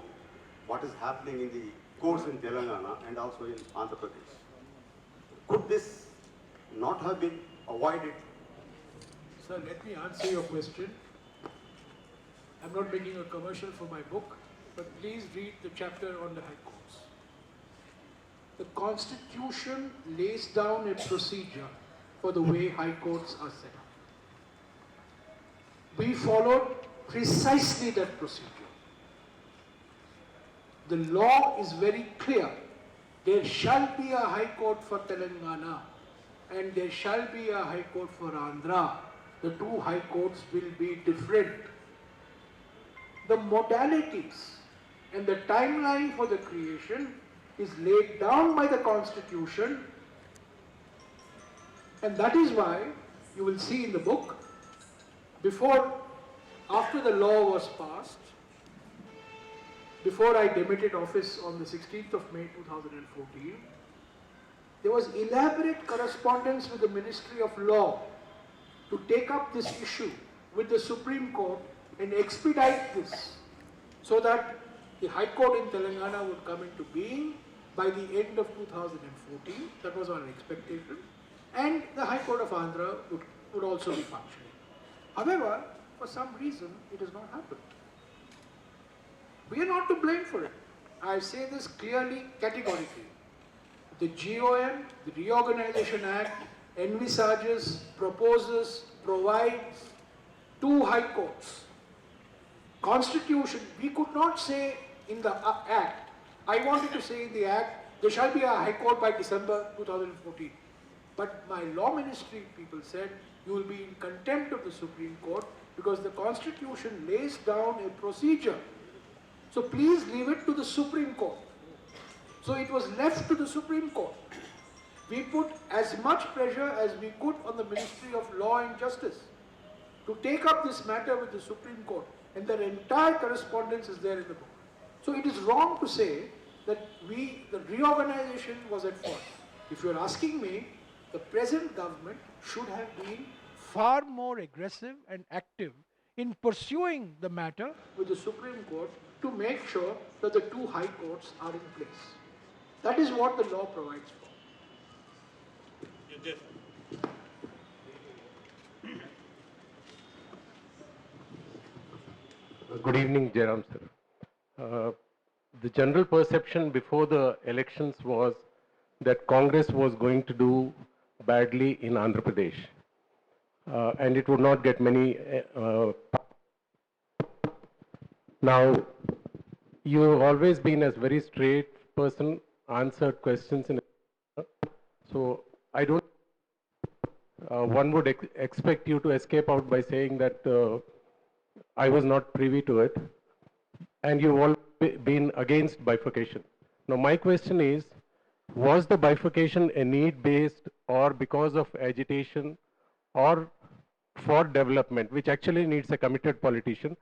what is happening in the courts in Telangana and also in Andhra Pradesh. Could this not have been avoided? Sir, let me answer your question. I'm not making a commercial for my book, but please read the chapter on the High Courts. The Constitution lays down a procedure for the way High Courts are set up. We followed precisely that procedure. The law is very clear. There shall be a High Court for Telangana and there shall be a High Court for Andhra. The two High Courts will be different. The modalities and the timeline for the creation is laid down by the Constitution, and that is why you will see in the book, after the law was passed, before I demitted office on the 16th of May 2014, there was elaborate correspondence with the Ministry of Law to take up this issue with the Supreme Court and expedite this so that the High Court in Telangana would come into being by the end of 2014. That was our expectation. And the High Court of Andhra would also be functioning. However, for some reason, it has not happened. We are not to blame for it. I say this clearly, categorically. The GOM, the Reorganization Act, envisages, proposes, provides two High Courts. Constitution, we could not say in the Act, I wanted to say in the Act, there shall be a High Court by December 2014. But my law ministry people said, you will be in contempt of the Supreme Court because the Constitution lays down a procedure. So please leave it to the Supreme Court. So it was left to the Supreme Court. We put as much pressure as we could on the Ministry of Law and Justice to take up this matter with the Supreme Court, and their entire correspondence is there in the book. So it is wrong to say that the reorganization was at fault. If you are asking me, the present government should have been far more aggressive and active in pursuing the matter with the Supreme Court to make sure that the two High Courts are in place. That is what the law provides for. Good evening, Jairam sir. The general perception before the elections was that Congress was going to do badly in Andhra Pradesh. And it would not get many. Now, you have always been a very straight person, answered questions in. So I don't. One would expect you to escape out by saying that I was not privy to it, and you've all been against bifurcation. Now, my question is, was the bifurcation a need-based or because of agitation or for development, which actually needs a committed politician,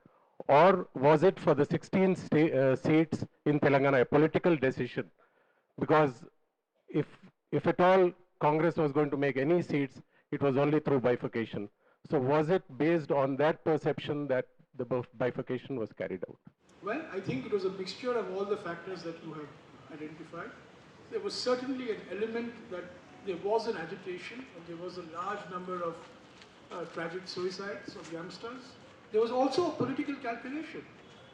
or was it for the 16 seats in Telangana, a political decision? Because if at all Congress was going to make any seats, it was only through bifurcation. So was it based on that perception that the bifurcation was carried out? Well, I think it was a mixture of all the factors that you have identified. There was certainly an element that there was an agitation and there was a large number of tragic suicides of youngsters. There was also a political calculation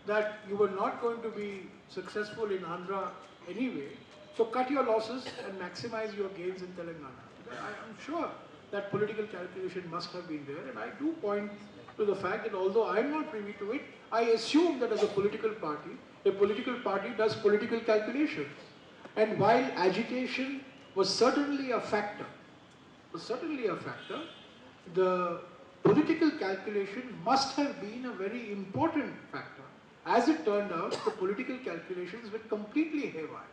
that you were not going to be successful in Andhra anyway, so cut your losses and maximize your gains in Telangana. I am sure that political calculation must have been there, and I do point to the fact that although I am not privy to it, I assume that as a political party does political calculations. And while agitation was certainly a factor, the political calculation must have been a very important factor. As it turned out, the political calculations were completely haywire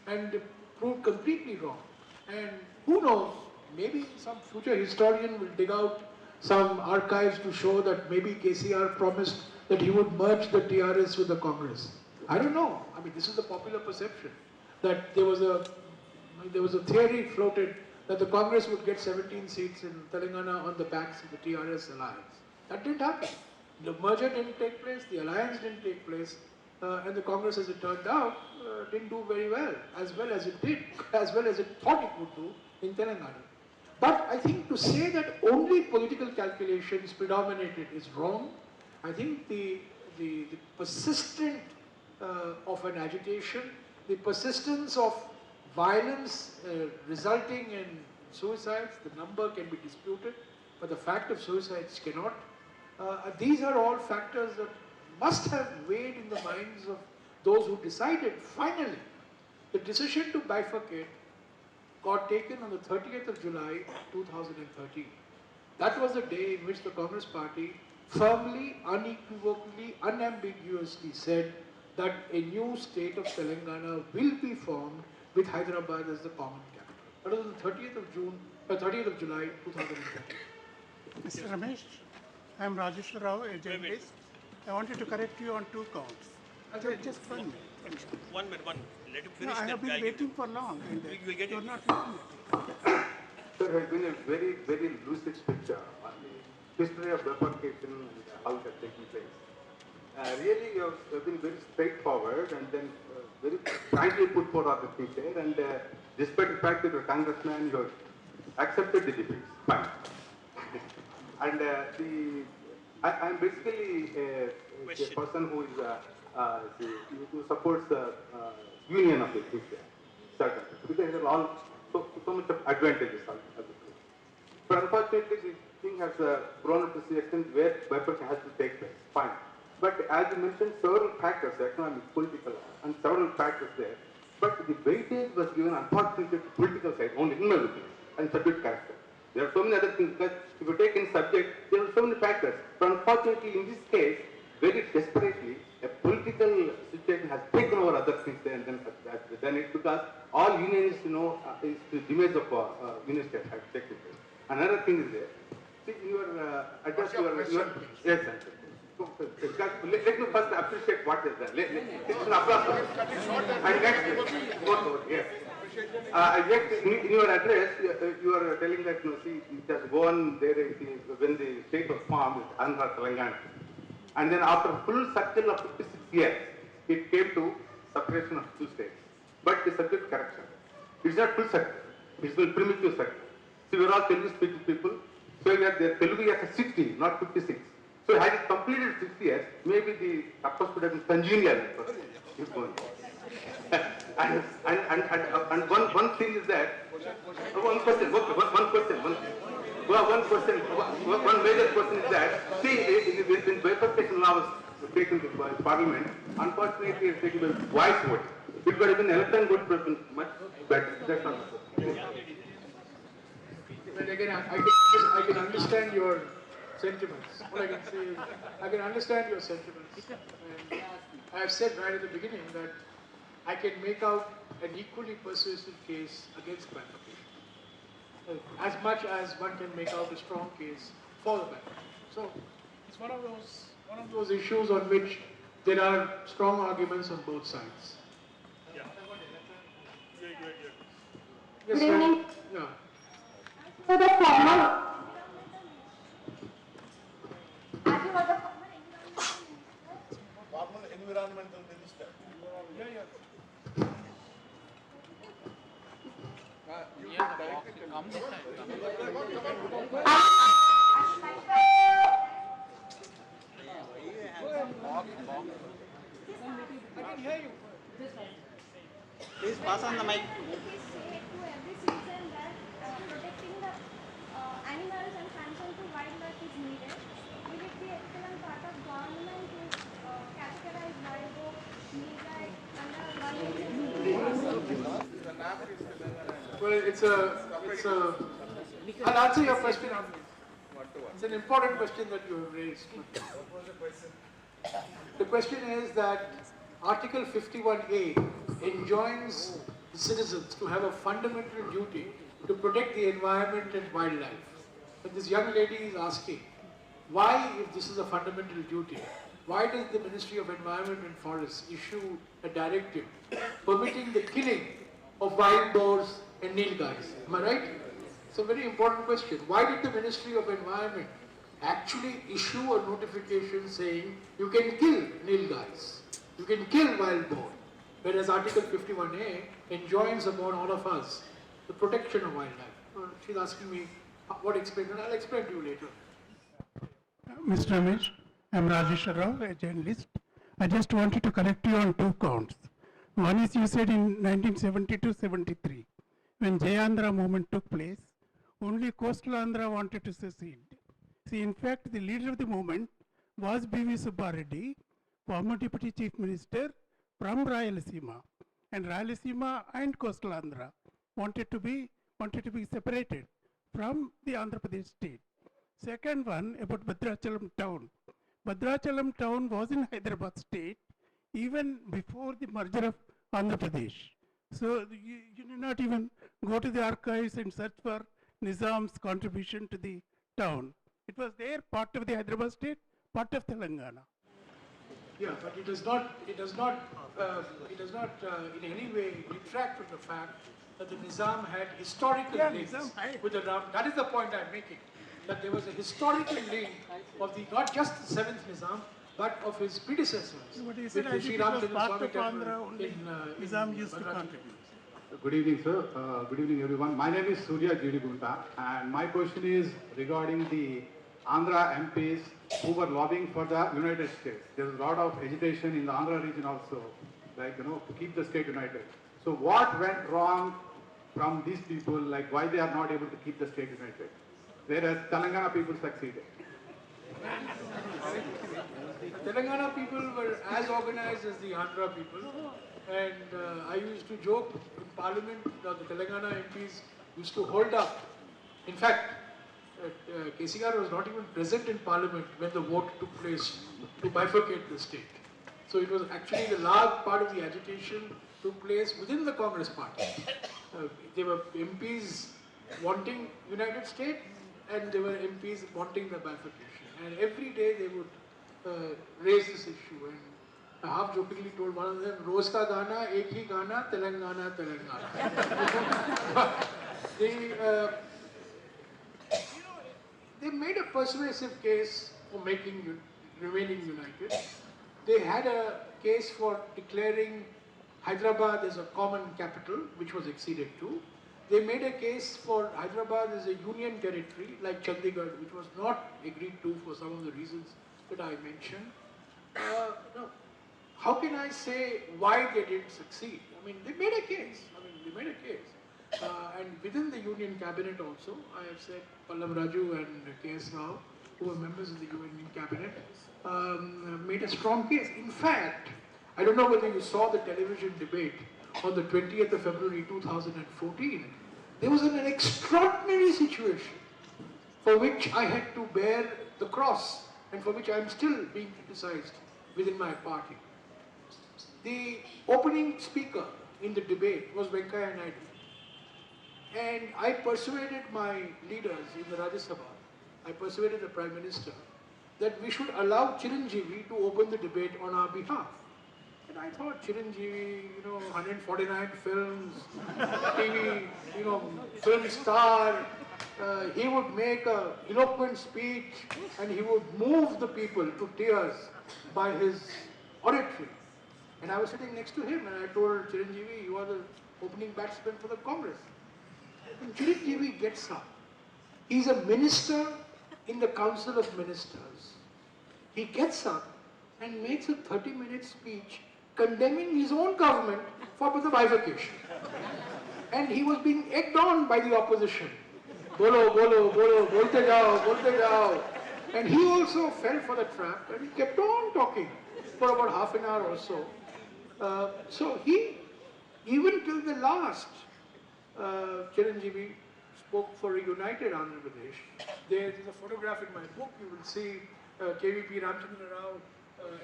and proved completely wrong. And who knows, maybe some future historian will dig out some archives to show that maybe KCR promised that he would merge the TRS with the Congress. I don't know. I mean, this is the popular perception, that there was a theory floated that the Congress would get 17 seats in Telangana on the backs of the TRS alliance. That didn't happen. The merger didn't take place, the alliance didn't take place, and the Congress, as it turned out, didn't do very well as it did, as well as it thought it would do in Telangana. But I think to say that only political calculations predominated is wrong. I think the persistence of an agitation, the persistence of violence resulting in suicides, the number can be disputed, but the fact of suicides cannot. These are all factors that must have weighed in the minds of those who decided. Finally, the decision to bifurcate got taken on the 30th of July 2013. That was the day in which the Congress party firmly, unequivocally, unambiguously said that a new state of Telangana will be formed with Hyderabad as the common capital. That was on the 30th of July 2013. Mr. Ramesh, I am Rajeshwar Rao, a journalist. I wanted to correct you on 2 counts. Just 1 minute. One minute. Let him finish. No, I have been waiting for long. And we'll get you're it. not listening. There has been a very, very lucid picture on the history of bifurcation and how it has taken place. Really, you have been very straightforward and then very frankly put forward all the things there. And despite the fact that you're a congressman, you have accepted the debates. Fine. And I'm basically a person who is who supports the union of the things there. Certainly. Because there are all so much of advantages of the thing. But unfortunately, this thing has grown up to the extent where bifurcation has to take place. Fine. But as you mentioned, several factors, economic, political, and several factors there. But the weightage was given, unfortunately, to political side only, in my opinion, and subject character. There are so many other things, because if you take in subject, there are so many factors. But unfortunately, in this case, very desperately, a political situation has taken over other things there, and then it's because all unions, is the demise of union state has taken place. Another thing is there. See, in your address, yes, sir. So, let me first appreciate what is done. It's an applause. And next, yes. In your address, you are telling that, see, it has gone there when the state was formed, Andhra Telangana. And then after a full cycle of 56 years, it came to separation of 2 states. But the subject correction. It's not full cycle. It's a primitive cycle. See, we are all Telugu speaking people. So we are there. Telugu is 60, not 56. So had it completed 6 years, maybe the purpose could have been congenial. And one thing is that, one question, one major question is that, see, when bifurcation law was taken to Parliament, unfortunately it was taken by voice vote. It would have been electoral vote would have been much better. That's all. But again, I can understand your sentiments. What I can say is, I can understand your sentiments. And I have said right at the beginning that I can make out an equally persuasive case against bifurcation, as much as one can make out a strong case for the bifurcation. So it's one of those issues on which there are strong arguments on both sides. Yes, Good evening. Yeah. So the former, Former environmental minister. Please pass on the mic. protecting the animals and sanctions to wildlife is needed. Will it be excellent part of government to categorize wild boar, nearby under Well, I'll answer your question on this. It's an important question that you have raised. The question is that Article 51A enjoins citizens to have a fundamental duty to protect the environment and wildlife. But this young lady is asking, why, if this is a fundamental duty, why does the Ministry of Environment and Forests issue a directive permitting the killing of wild boars and nilgais? Am I right? It's a very important question. Why did the Ministry of Environment actually issue a notification saying you can kill nilgais, you can kill wild boar, whereas Article 51A enjoins upon all of us the protection of wildlife? She's asking me what explain, and I'll explain to you later. Mr. Ramesh, I'm Rajesh Rao, a journalist. I just wanted to correct you on 2 counts. One is you said in 1972-73, when Jayandhra movement took place, only coastal Andhra wanted to secede. See, in fact, the leader of the movement was B.V. Subba Reddy, former Deputy Chief Minister from Rayalaseema. And Rayalaseema and coastal Andhra wanted to be separated from the Andhra Pradesh state. Second one about Bhadrachalam town. Bhadrachalam town was in Hyderabad state even before the merger of Andhra Pradesh. So you do not even go to the archives and search for Nizam's contribution to the town. It was there, part of the Hyderabad state, part of Telangana. Yeah, but it does not in any way detract from the fact that the Nizam had historical links with the Ram. That is the point I'm making. That there was a historical link of the not just the 7th Nizam, but of his predecessors. But he with said the I Sri think it was Ramchandra part Swami of temple Andhra only. Nizam used to Bhadrachalam. contribute. Good evening, sir. Good evening, everyone. My name is Surya Girigunta, and my question is regarding the Andhra MPs who were lobbying for the United States. There was a lot of agitation in the Andhra region also, like, to keep the state united. So what went wrong from these people, like why they are not able to keep the state united, whereas Telangana people succeeded? The Telangana people were as organized as the Andhra people, and I used to joke in Parliament that the Telangana MPs used to hold up. In fact, Kesigar was not even present in Parliament when the vote took place to bifurcate the state. So it was actually the large part of the agitation took place within the Congress party. There were MPs wanting United States, and there were MPs wanting the bifurcation. And every day they would raise this issue. And I half jokingly told one of them, Roz ka gana, ek hi gana, Telangana, Telangana. They made a persuasive case for remaining united. They had a case for declaring Hyderabad as a common capital, which was acceded to. They made a case for Hyderabad as a union territory, like Chandigarh, which was not agreed to for some of the reasons that I mentioned, no, how can I say why they didn't succeed? I mean, they made a case. And within the Union Cabinet also, I have said Pallav Raju and K.S. Rao, who were members of the Union Cabinet, made a strong case. In fact, I don't know whether you saw the television debate on the 20th of February 2014. There was an extraordinary situation for which I had to bear the cross and for which I am still being criticized within my party. The opening speaker in the debate was Venkaiah Naidu. And I persuaded my leaders in the Rajya Sabha, I persuaded the Prime Minister, that we should allow Chiranjeevi to open the debate on our behalf. And I thought Chiranjeevi, 149 films, TV, film star, he would make an eloquent speech and he would move the people to tears by his oratory. And I was sitting next to him and I told Chiranjeevi, you are the opening batsman for the Congress. And Chiranjeevi gets up. He's a minister in the Council of Ministers. He gets up and makes a 30-minute speech condemning his own government for the bifurcation. And he was being egged on by the opposition. Bolo, bolo, bolo, bolte jao, bolte jao. And he also fell for the trap and he kept on talking for about half an hour or so. So he, even till the last, Chiranjeevi spoke for a united Andhra Pradesh. There is a photograph in my book, you will see KVP Ramchandra Rao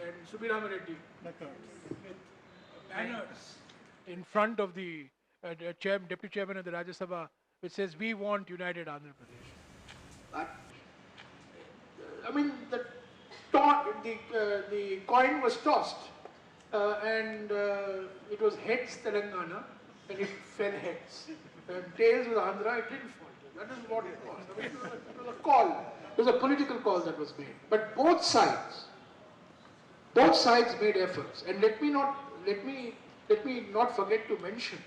and Subirama Reddy with banners in front of the Deputy Chairman of the Rajya Sabha, which says, we want united Andhra Pradesh. But, I mean, the coin was tossed and it was heads Telangana and it fell heads. And tails was Andhra, it didn't fall. That is what it was. I mean, it was a call. It was a political call that was made. But both sides made efforts. And let me not forget to mention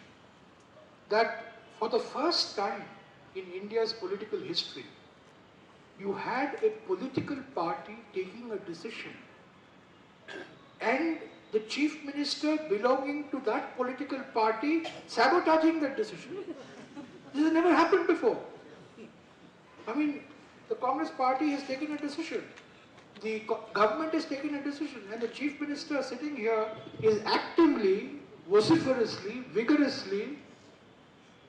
that for the first time in India's political history, you had a political party taking a decision and the chief minister belonging to that political party sabotaging that decision. This has never happened before. I mean, the Congress party has taken a decision. The government has taken a decision and the chief minister sitting here is actively, vociferously, vigorously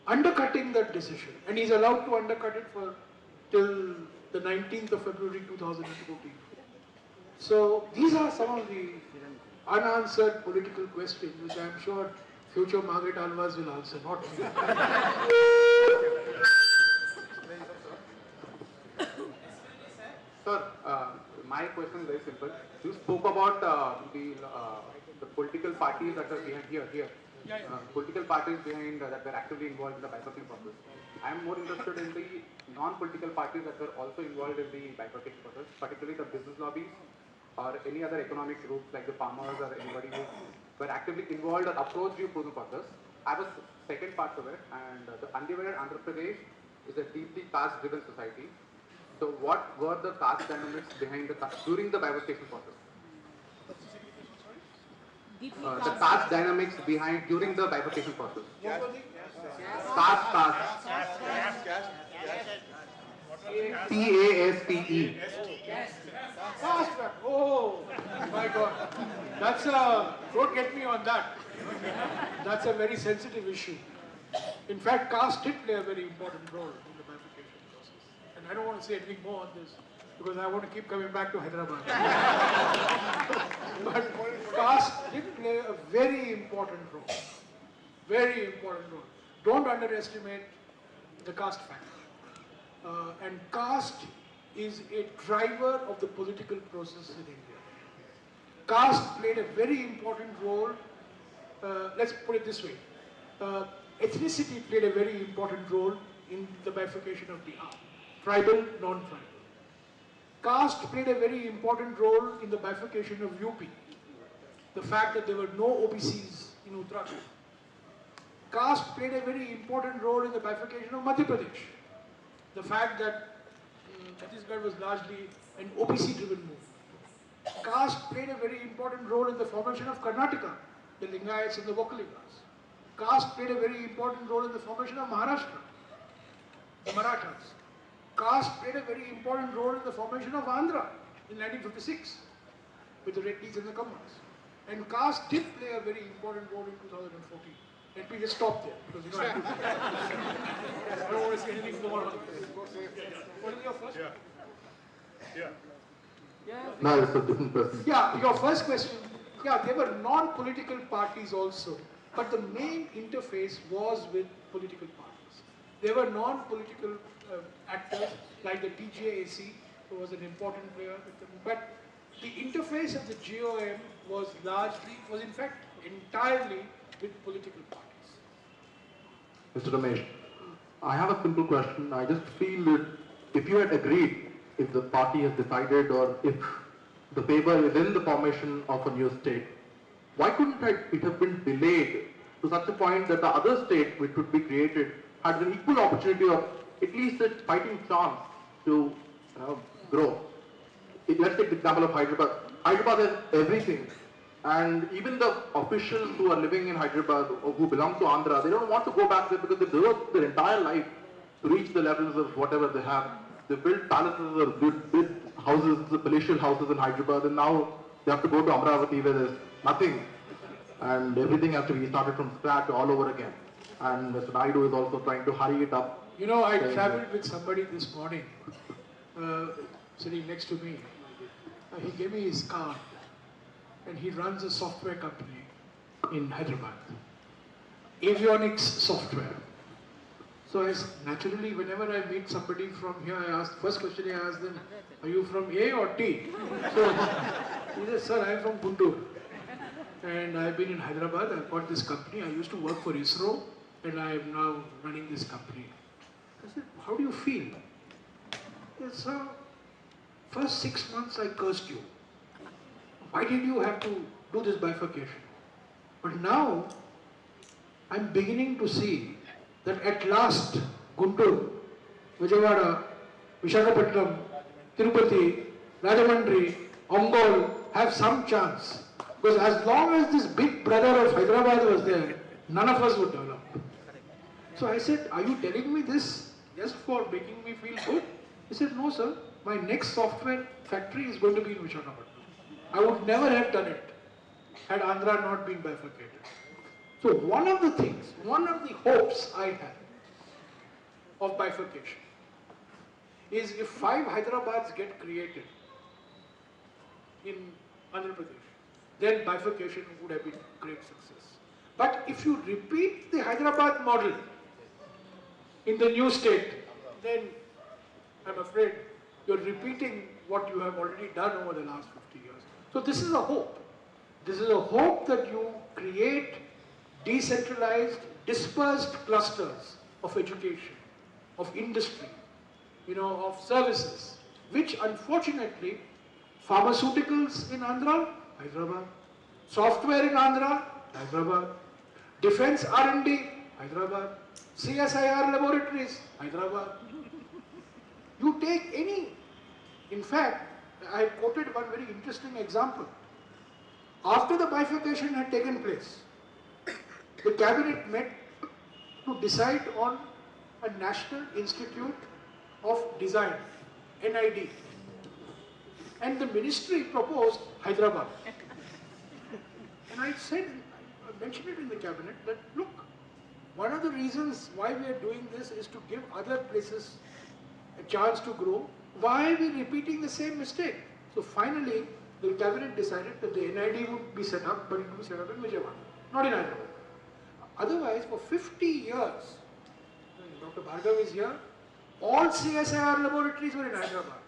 undercutting that decision. And he's allowed to undercut it till the 19th of February 2014. So these are some of the unanswered political questions which I am sure future Margaret Alvas will answer, not me. Sir, my question is very simple. You spoke about the political parties that are behind here. Political parties behind that were actively involved in the bifurcation process. I am more interested in the non-political parties that were also involved in the bifurcation process, particularly the business lobbies or any other economic groups like the farmers or anybody who were actively involved or approached you through the process. I have a second part to it, and the undivided Andhra Pradesh is a deeply caste-driven society. So what were the caste dynamics behind during the bifurcation process? The caste dynamics behind during the bifurcation process. Caste. C-A-S-T-E. Oh my God. Don't get me on that. That's a very sensitive issue. In fact, caste did play a very important role in the bifurcation process. And I don't want to say anything more on this because I want to keep coming back to Hyderabad. But caste did play a very important role. Very important role. Don't underestimate the caste factor. And caste is a driver of the political process in India. Caste played a very important role. Let's put it this way. Ethnicity played a very important role in the bifurcation of Bihar. Tribal, non-tribal. Caste played a very important role in the bifurcation of UP. The fact that there were no OBCs in Uttarakhand. Caste played a very important role in the bifurcation of Madhya Pradesh. The fact that Chhattisgarh was largely an OBC-driven movement. Caste played a very important role in the formation of Karnataka, the Lingayats and the Vokalingas. Caste played a very important role in the formation of Maharashtra, the Marathas. Caste played a very important role in the formation of Andhra in 1956 with the Reddys and the Kammas. And caste did play a very important role in 2014. Let me just stop there because you know I don't want to say anything more. What is your first? No, it's a different person. Yeah, your first question. Yeah, there were non-political parties also, but the main interface was with political parties. There were non-political actors like the TJAC, who was an important player, but the interface of the GOM was in fact entirely with political parties. Mr. Ramesh, I have a simple question. I just feel that if you had agreed, if the party has decided or if the paper is in the formation of a new state, why couldn't it have been delayed to such a point that the other state which would be created had an equal opportunity of at least a fighting chance to grow? Let's take the example of Hyderabad. Hyderabad has everything, and even the officials who are living in Hyderabad or who belong to Andhra, they don't want to go back there because they've worked their entire life to reach the levels of whatever they have. They built palaces or built houses, palatial houses in Hyderabad, and now they have to go to Amravati where there's nothing, and everything has to be started from scratch all over again. And Mr. Naidu is also trying to hurry it up. You know, I traveled with somebody this morning, sitting next to me. He gave me his card, and he runs a software company in Hyderabad, avionics software. So naturally, whenever I meet somebody from here, first question I ask them, are you from A or T? So he says, sir, I am from Guntur, and I've been in Hyderabad. I've got this company. I used to work for ISRO, and I am now running this company. I said, how do you feel? He said, sir, first 6 months I cursed you. Why did you have to do this bifurcation? But now I'm beginning to see that at last Guntur, Vijayawada, Visakhapatnam, Tirupati, Rajahmundry, Ongole have some chance. Because as long as this big brother of Hyderabad was there, none of us would develop. So I said, are you telling me this just for making me feel good? He said, no sir, my next software factory is going to be in Visakhapatnam. I would never have done it had Andhra not been bifurcated. So one of the hopes I had of bifurcation is if 5 Hyderabad's get created in Andhra Pradesh, then bifurcation would have been a great success. But if you repeat the Hyderabad model in the new state, then I'm afraid you're repeating what you have already done over the last 50 years. So this is a hope. This is a hope that you create decentralized, dispersed clusters of education, of industry, of services, which unfortunately, pharmaceuticals in Andhra, Hyderabad, software in Andhra, Hyderabad, defense R&D, Hyderabad, CSIR laboratories, Hyderabad. You take any, in fact, I quoted one very interesting example. After the bifurcation had taken place, the cabinet met to decide on a National Institute of Design, NID. And the ministry proposed Hyderabad. And I mentioned it in the cabinet that, look, one of the reasons why we are doing this is to give other places a chance to grow. Why are we repeating the same mistake? So finally, the cabinet decided that the NID would be set up, but it would be set up in Vijayawada, not in Hyderabad. Otherwise, for 50 years, Dr. Bhargav is here, all CSIR laboratories were in Hyderabad.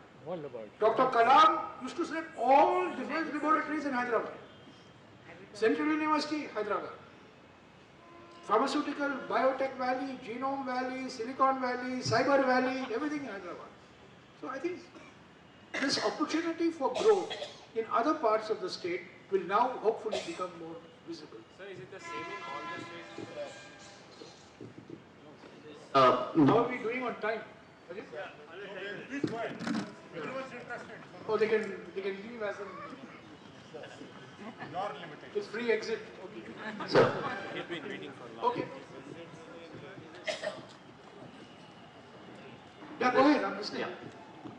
Dr. Kalam used to set all defense laboratories in Hyderabad. Central University, Hyderabad. Pharmaceutical, Biotech Valley, Genome Valley, Silicon Valley, Cyber Valley, everything in Hyderabad. So I think this opportunity for growth in other parts of the state will now hopefully become more visible. Sir, is it the same in all the states? How are we doing on time? Please go ahead. Oh, they can leave as an Your limitation. It's free exit. Okay. Sir. He's been waiting for long. Okay. Yeah, go ahead. I'm listening.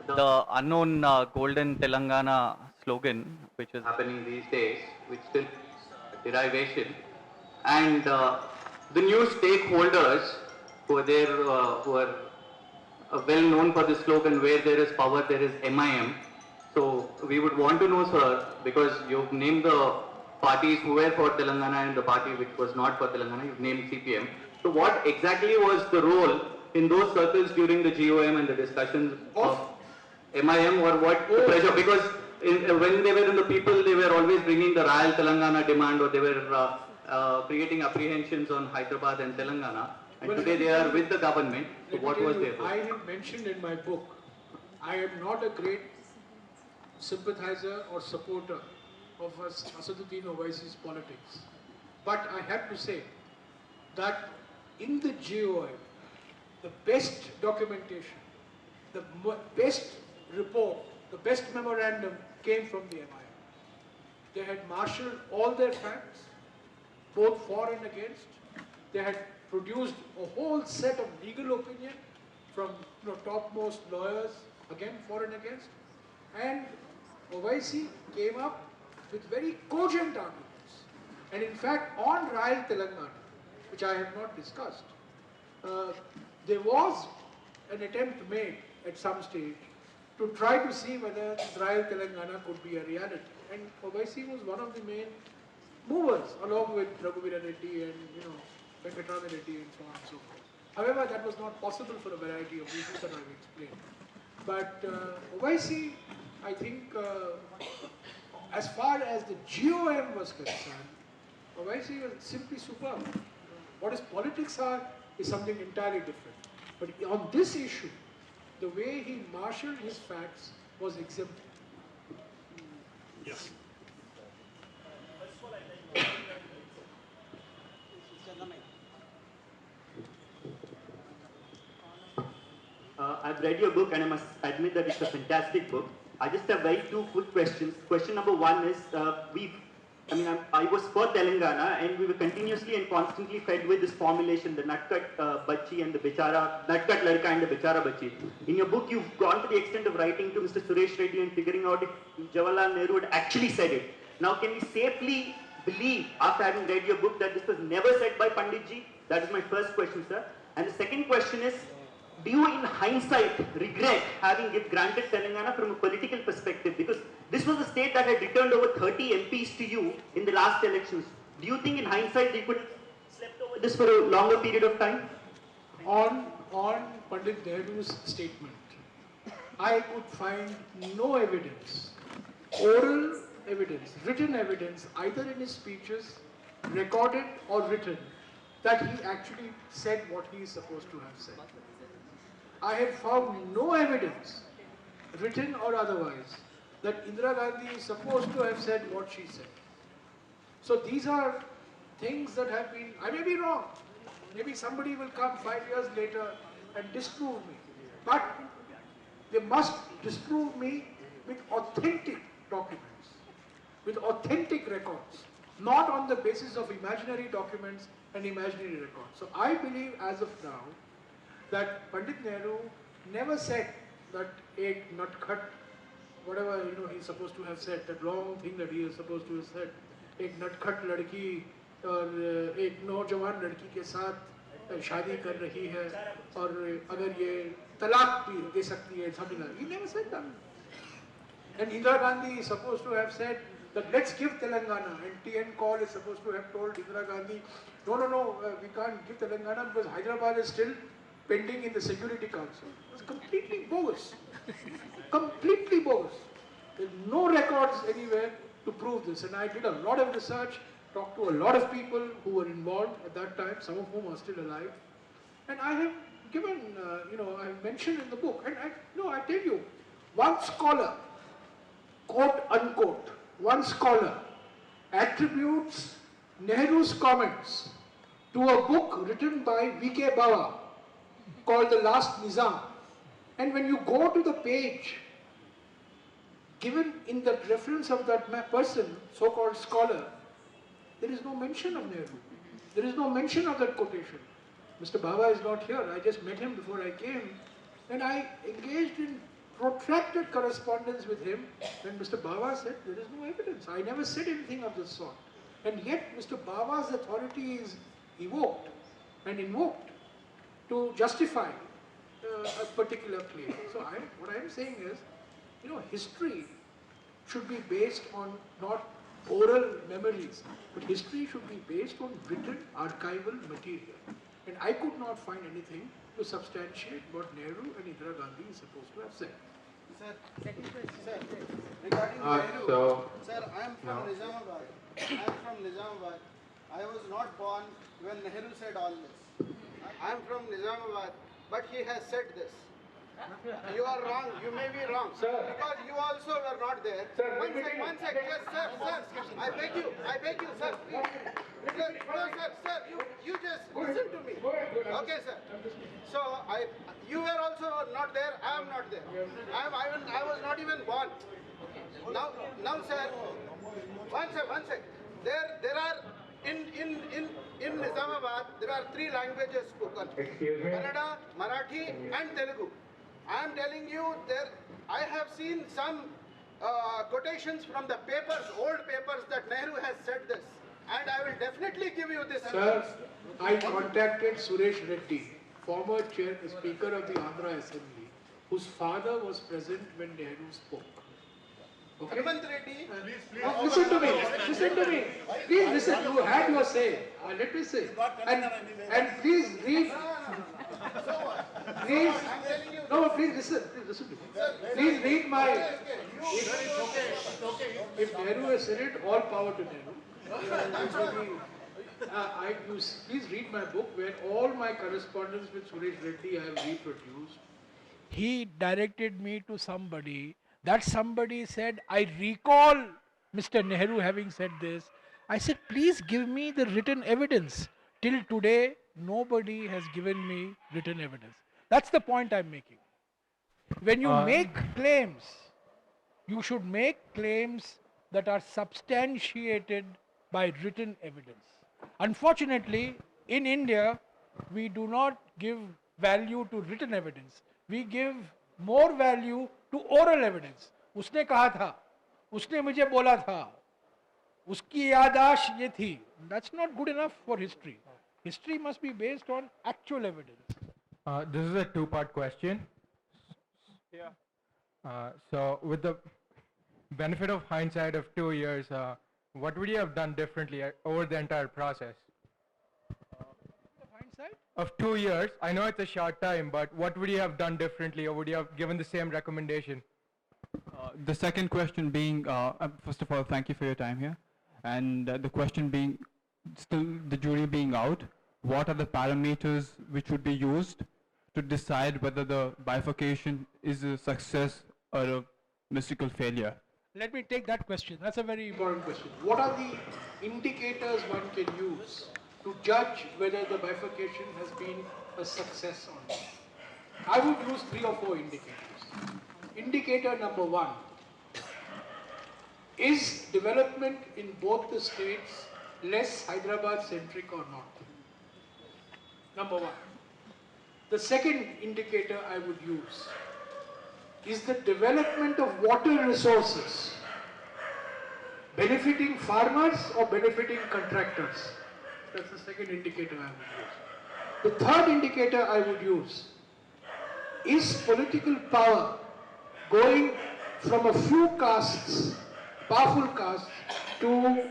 The unknown golden Telangana slogan, which is happening these days, which still derivation, and the new stakeholders who are there, who are well known for this slogan, where there is power, there is MIM. So we would want to know, sir, because you've named the parties who were for Telangana and the party which was not for Telangana, you've named CPM. So what exactly was the role in those circles during the GOM and the discussions of MIM, or what the pressure? Because when they were in the people, they were always bringing the Royal Telangana demand, or they were creating apprehensions on Hyderabad and Telangana. And Well, today they are with the government. So Let me what tell was you, their role? I have mentioned in my book, I am not a great sympathizer or supporter of Asaduddin Owaisi's politics. But I have to say that in the GOI, the best documentation, the best report, the best memorandum came from the MIM. They had marshaled all their facts, both for and against. They had produced a whole set of legal opinion from topmost lawyers, again for and against. And Owaisi came up with very cogent arguments. And in fact, on Royal Telangana, which I have not discussed, there was an attempt made at some stage to try to see whether Royal Telangana could be a reality. And Owaisi was one of the main movers, along with Raghuveera Reddy and Venkataraman Reddy and so on and so forth. However, that was not possible for a variety of reasons that I have explained. But Owaisi, I think, as far as the GOM was concerned, Owaisi was simply superb. What his politics are is something entirely different. But on this issue, the way he marshaled his facts was exemplary. Yes. I've read your book and I must admit that it's a fantastic book. I just have very two quick questions. Question number one is, I was for Telangana and we were continuously and constantly fed with this formulation, the Nutcut Bachi and the Bichara, Nutcut Ladka and the Bichara Bachi. In your book, you've gone to the extent of writing to Mr. Suresh Reddy and figuring out if Jawaharlal Nehru had actually said it. Now, can we safely believe, after having read your book, that this was never said by Panditji? That is my first question, sir. And the second question is, do you in hindsight regret having granted Telangana from a political perspective? Because this was a state that had returned over 30 MPs to you in the last elections. Do you think in hindsight they could have slept over this for a longer period of time? On Pandit Nehru's statement, I could find no evidence, oral evidence, written evidence, either in his speeches, recorded or written, that he actually said what he is supposed to have said. I have found no evidence, written or otherwise, that Indira Gandhi is supposed to have said what she said. So these are things that have been, I may be wrong. Maybe somebody will come 5 years later and disprove me. But they must disprove me with authentic documents, with authentic records, not on the basis of imaginary documents and imaginary records. So I believe as of now that Pandit Nehru never said that ek natkhat, whatever he's supposed to have said, that long thing that he is supposed to have said, ek natkhat ladki और एक नौजवान लड़की के साथ शादी कर रही है और अगर ये तलाक भी दे सकती है, something like that. He never said that. And Indira Gandhi is supposed to have said that let's give Telangana, and T.N. Kaul is supposed to have told Indira Gandhi, no, we can't give Telangana because Hyderabad is still pending in the Security Council. It was completely bogus. Completely bogus. There's no records anywhere to prove this. And I did a lot of research, talked to a lot of people who were involved at that time, some of whom are still alive. And I have given, I have mentioned in the book, and I tell you, one scholar, quote unquote, one scholar attributes Nehru's comments to a book written by V.K. Bawa called The Last Nizam. And when you go to the page given in the reference of that person, so-called scholar, there is no mention of Nehru. There is no mention of that quotation. Mr. Baba is not here. I just met him before I came, and I engaged in protracted correspondence with him when Mr. Baba said there is no evidence. I never said anything of this sort. And yet Mr. Baba's authority is evoked and invoked to justify a particular claim. So what I am saying is, history should be based on not oral memories, but history should be based on written archival material. And I could not find anything to substantiate what Nehru and Indira Gandhi is supposed to have said. Sir, second question. Sir, regarding Nehru, sir, I am from Nizamabad. I was not born when Nehru said all this. I am from Nizamabad, but he has said this. You are wrong. You may be wrong. Sir. Because you also were not there. Sir, one sec. Yes, sir. I beg you, sir. Sir, you just listen to me. Okay, sir. So, you were also not there. I am not there. I was not even born. Now, sir, one sec. There are, in Nizamabad, there are 3 languages spoken. Kannada, Marathi and Telugu. I am telling you, I have seen some quotations from the papers, old papers, that Nehru has said this. And I will definitely give you this. Sir, I contacted Suresh Reddy, former Speaker of the Andhra Assembly, whose father was present when Nehru spoke. Okay? Reddy, listen to me. Please listen. You had your say. Let me say. And please read. Please listen to me. Please read my. If Nehru has said it, all power to Nehru. Please read my book where all my correspondence with Suresh Reddy I have reproduced. He directed me to somebody. That somebody said, I recall Mr. Nehru having said this. I said, please give me the written evidence. Till today, nobody has given me written evidence. That's the point I'm making. When you make claims, you should make claims that are substantiated by written evidence. Unfortunately, in India, we do not give value to written evidence. We give more value to oral evidence. उसने कहा था, उसने मुझे बोला था, उसकी याददाश्त ये थी. That's not good enough for history. History must be based on actual evidence. This is a 2-part question. Yeah. So, with the benefit of hindsight of 2 years, what would you have done differently over the entire process? Of 2 years, I know it's a short time, but what would you have done differently, or would you have given the same recommendation? The second question being, first of all, thank you for your time here. And the question being, still the jury being out, what are the parameters which would be used to decide whether the bifurcation is a success or a mystical failure? Let me take that question. That's a very important question. What are the indicators one can use to judge whether the bifurcation has been a success or not? I would use 3 or 4 indicators. Indicator number 1, is development in both the states less Hyderabad-centric or not? Number 1. The second indicator I would use is the development of water resources benefiting farmers or benefiting contractors. That's the second indicator I would use. The third indicator I would use is political power going from a few castes, powerful castes, to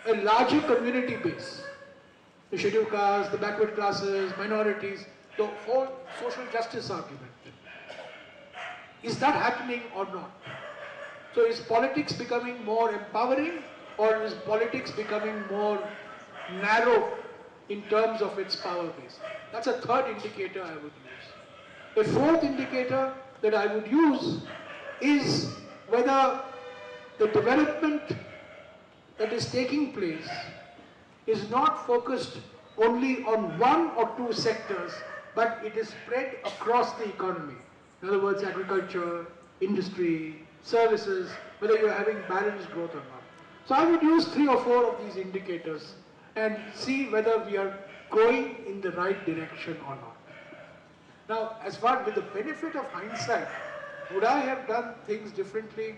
a larger community base. The scheduled castes, the backward classes, minorities, the whole social justice argument. Is that happening or not? So is politics becoming more empowering, or is politics becoming more narrow in terms of its power base? That's a third indicator I would use. A fourth indicator that I would use is whether the development that is taking place is not focused only on 1 or 2 sectors, but it is spread across the economy. In other words, agriculture, industry, services, whether you're having balanced growth or not. So I would use 3 or 4 of these indicators and see whether we are going in the right direction or not. Now, as far with the benefit of hindsight, would I have done things differently?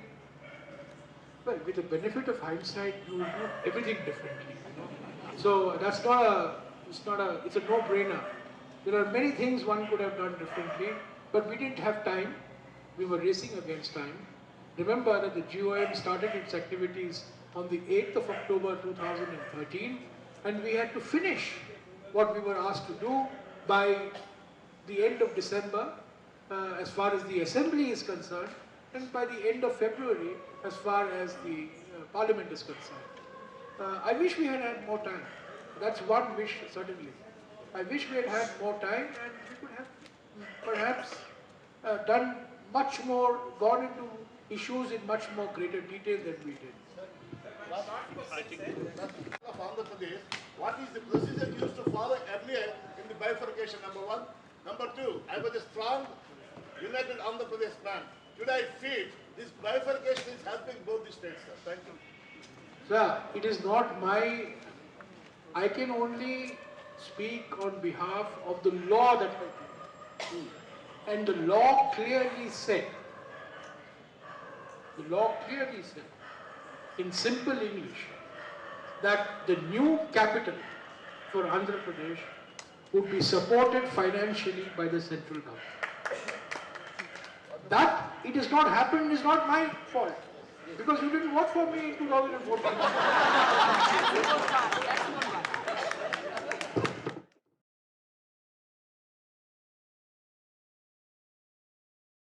Well, with the benefit of hindsight, you will do everything differently. So that's not it's a no-brainer. There are many things one could have done differently, but we didn't have time. We were racing against time. Remember that the GOM started its activities on the 8th of October 2013, and we had to finish what we were asked to do by the end of December as far as the Assembly is concerned, and by the end of February as far as the Parliament is concerned. I wish we had had more time. That's one wish, certainly. I wish we had had more time, and we could have perhaps done much more, gone into issues in much more greater detail than we did. Of Andhra Pradesh, what is the procedure used to follow earlier in the bifurcation, number 1? Number 2, I was a strong United Andhra Pradesh man. Should I feel this bifurcation is helping both the states, sir? Thank you. Sir, it is not my, I can only speak on behalf of the law that I do. And the law clearly said, in simple English, that the new capital for Andhra Pradesh would be supported financially by the central government. That it has not happened is not my fault, because you didn't vote for me in 2014.